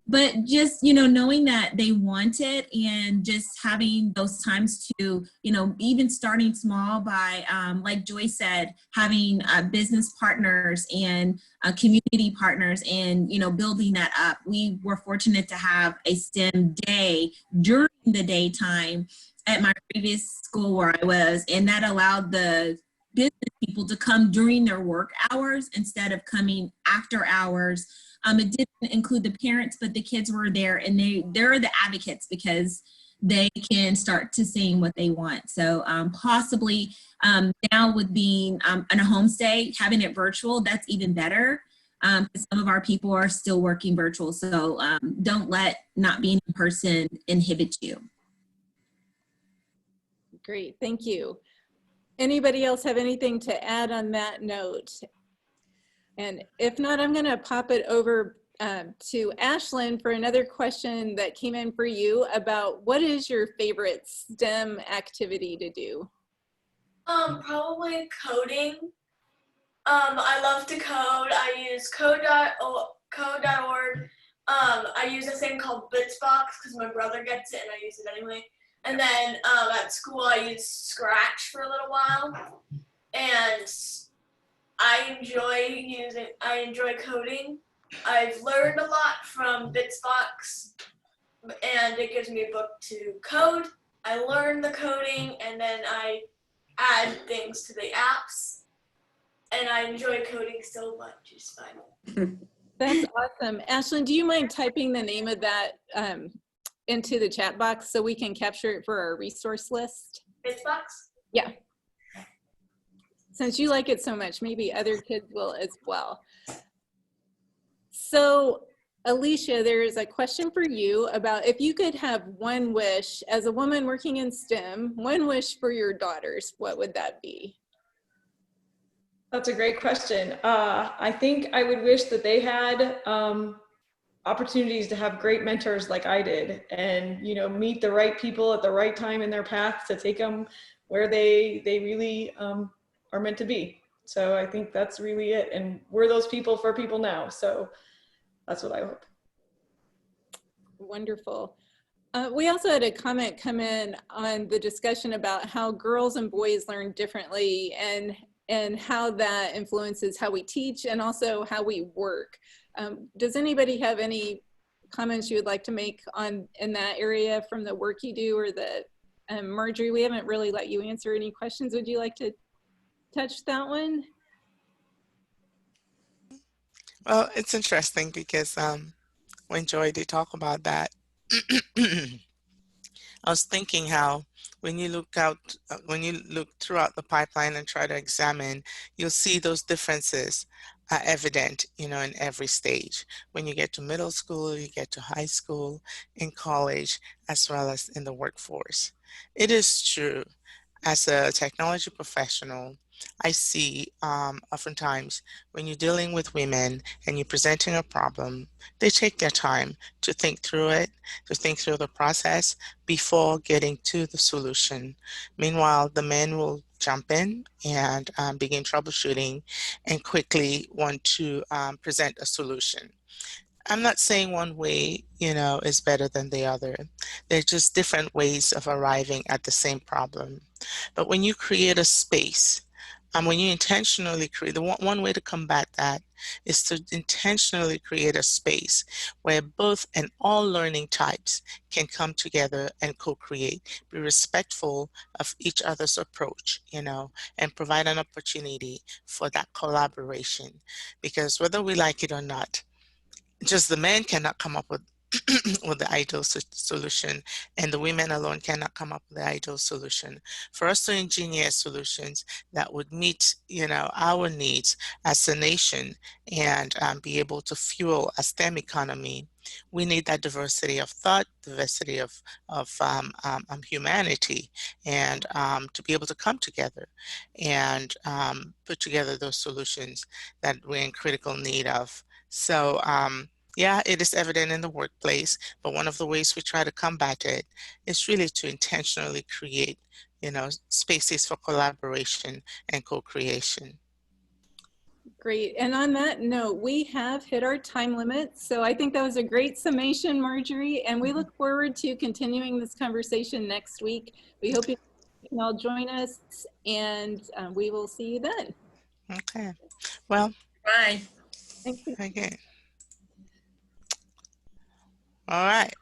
But just, you know, knowing that they want it and just having those times to, you know, even starting small by, like Joy said, having business partners and community partners and, you know, building that up. We were fortunate to have a STEM day during the daytime at my previous school where I was, and that allowed the business people to come during their work hours instead of coming after hours. It didn't include the parents, but the kids were there, and they're the advocates because they can start to sing what they want. So possibly now with being in a homestay, having it virtual, that's even better. Some of our people are still working virtual, so don't let not being in person inhibit you. Great, thank you. Anybody else have anything to add on that note? And if not, I'm gonna pop it over to Ashlyn for another question that came in for you about what is your favorite STEM activity to do? Probably coding. I love to code. I use code.org. I use a thing called Bitsbox because my brother gets it and I use it anyway. And then at school I use Scratch for a little while. And I enjoy coding. I've learned a lot from Bitsbox and it gives me a book to code. I learn the coding and then I add things to the apps. And I enjoy coding so much, it's fun. That's awesome. Ashlyn, do you mind typing the name of that into the chat box so we can capture it for our resource list? Bitsbox? Yeah. Since you like it so much, maybe other kids will as well. So, Alicia, there is a question for you about if you could have one wish as a woman working in STEM, one wish for your daughters, what would that be? That's a great question. I think I would wish that they had opportunities to have great mentors like I did, and meet the right people at the right time in their path to take them where they really are meant to be. So I think that's really it, and we're those people for people now. So that's what I hope. Wonderful. We also had a comment come in on the discussion about how girls and boys learn differently and how that influences how we teach and also how we work. Does anybody have any comments you would like to make in that area from the work you do, or the Marjorie, we haven't really let you answer any questions. Would you like to touch that one? Well, it's interesting because when Joy did talk about that, I was thinking how when you look throughout the pipeline and try to examine, you'll see those differences are evident, in every stage. When you get to middle school, you get to high school, in college, as well as in the workforce. It is true, as a technology professional, I see oftentimes when you're dealing with women and you're presenting a problem, they take their time to think through it, to think through the process before getting to the solution. Meanwhile, the men will jump in and begin troubleshooting and quickly want to present a solution. I'm not saying one way, is better than the other. They're just different ways of arriving at the same problem. But when you create a space, when you intentionally create, one way to combat that is to intentionally create a space where both and all learning types can come together and co-create, be respectful of each other's approach, and provide an opportunity for that collaboration. Because whether we like it or not, just the men cannot come up with with the ideal solution, and the women alone cannot come up with the ideal solution. For us to engineer solutions that would meet, our needs as a nation and be able to fuel a STEM economy, we need that diversity of thought, diversity of humanity, and to be able to come together and put together those solutions that we're in critical need of. So, yeah, it is evident in the workplace, but one of the ways we try to combat it is really to intentionally create, spaces for collaboration and co-creation. Great. And on that note, we have hit our time limit. So I think that was a great summation, Marjorie, and we look forward to continuing this conversation next week. We hope you can all join us, and we will see you then. Okay. Well, Bye. Thank you. again. All right.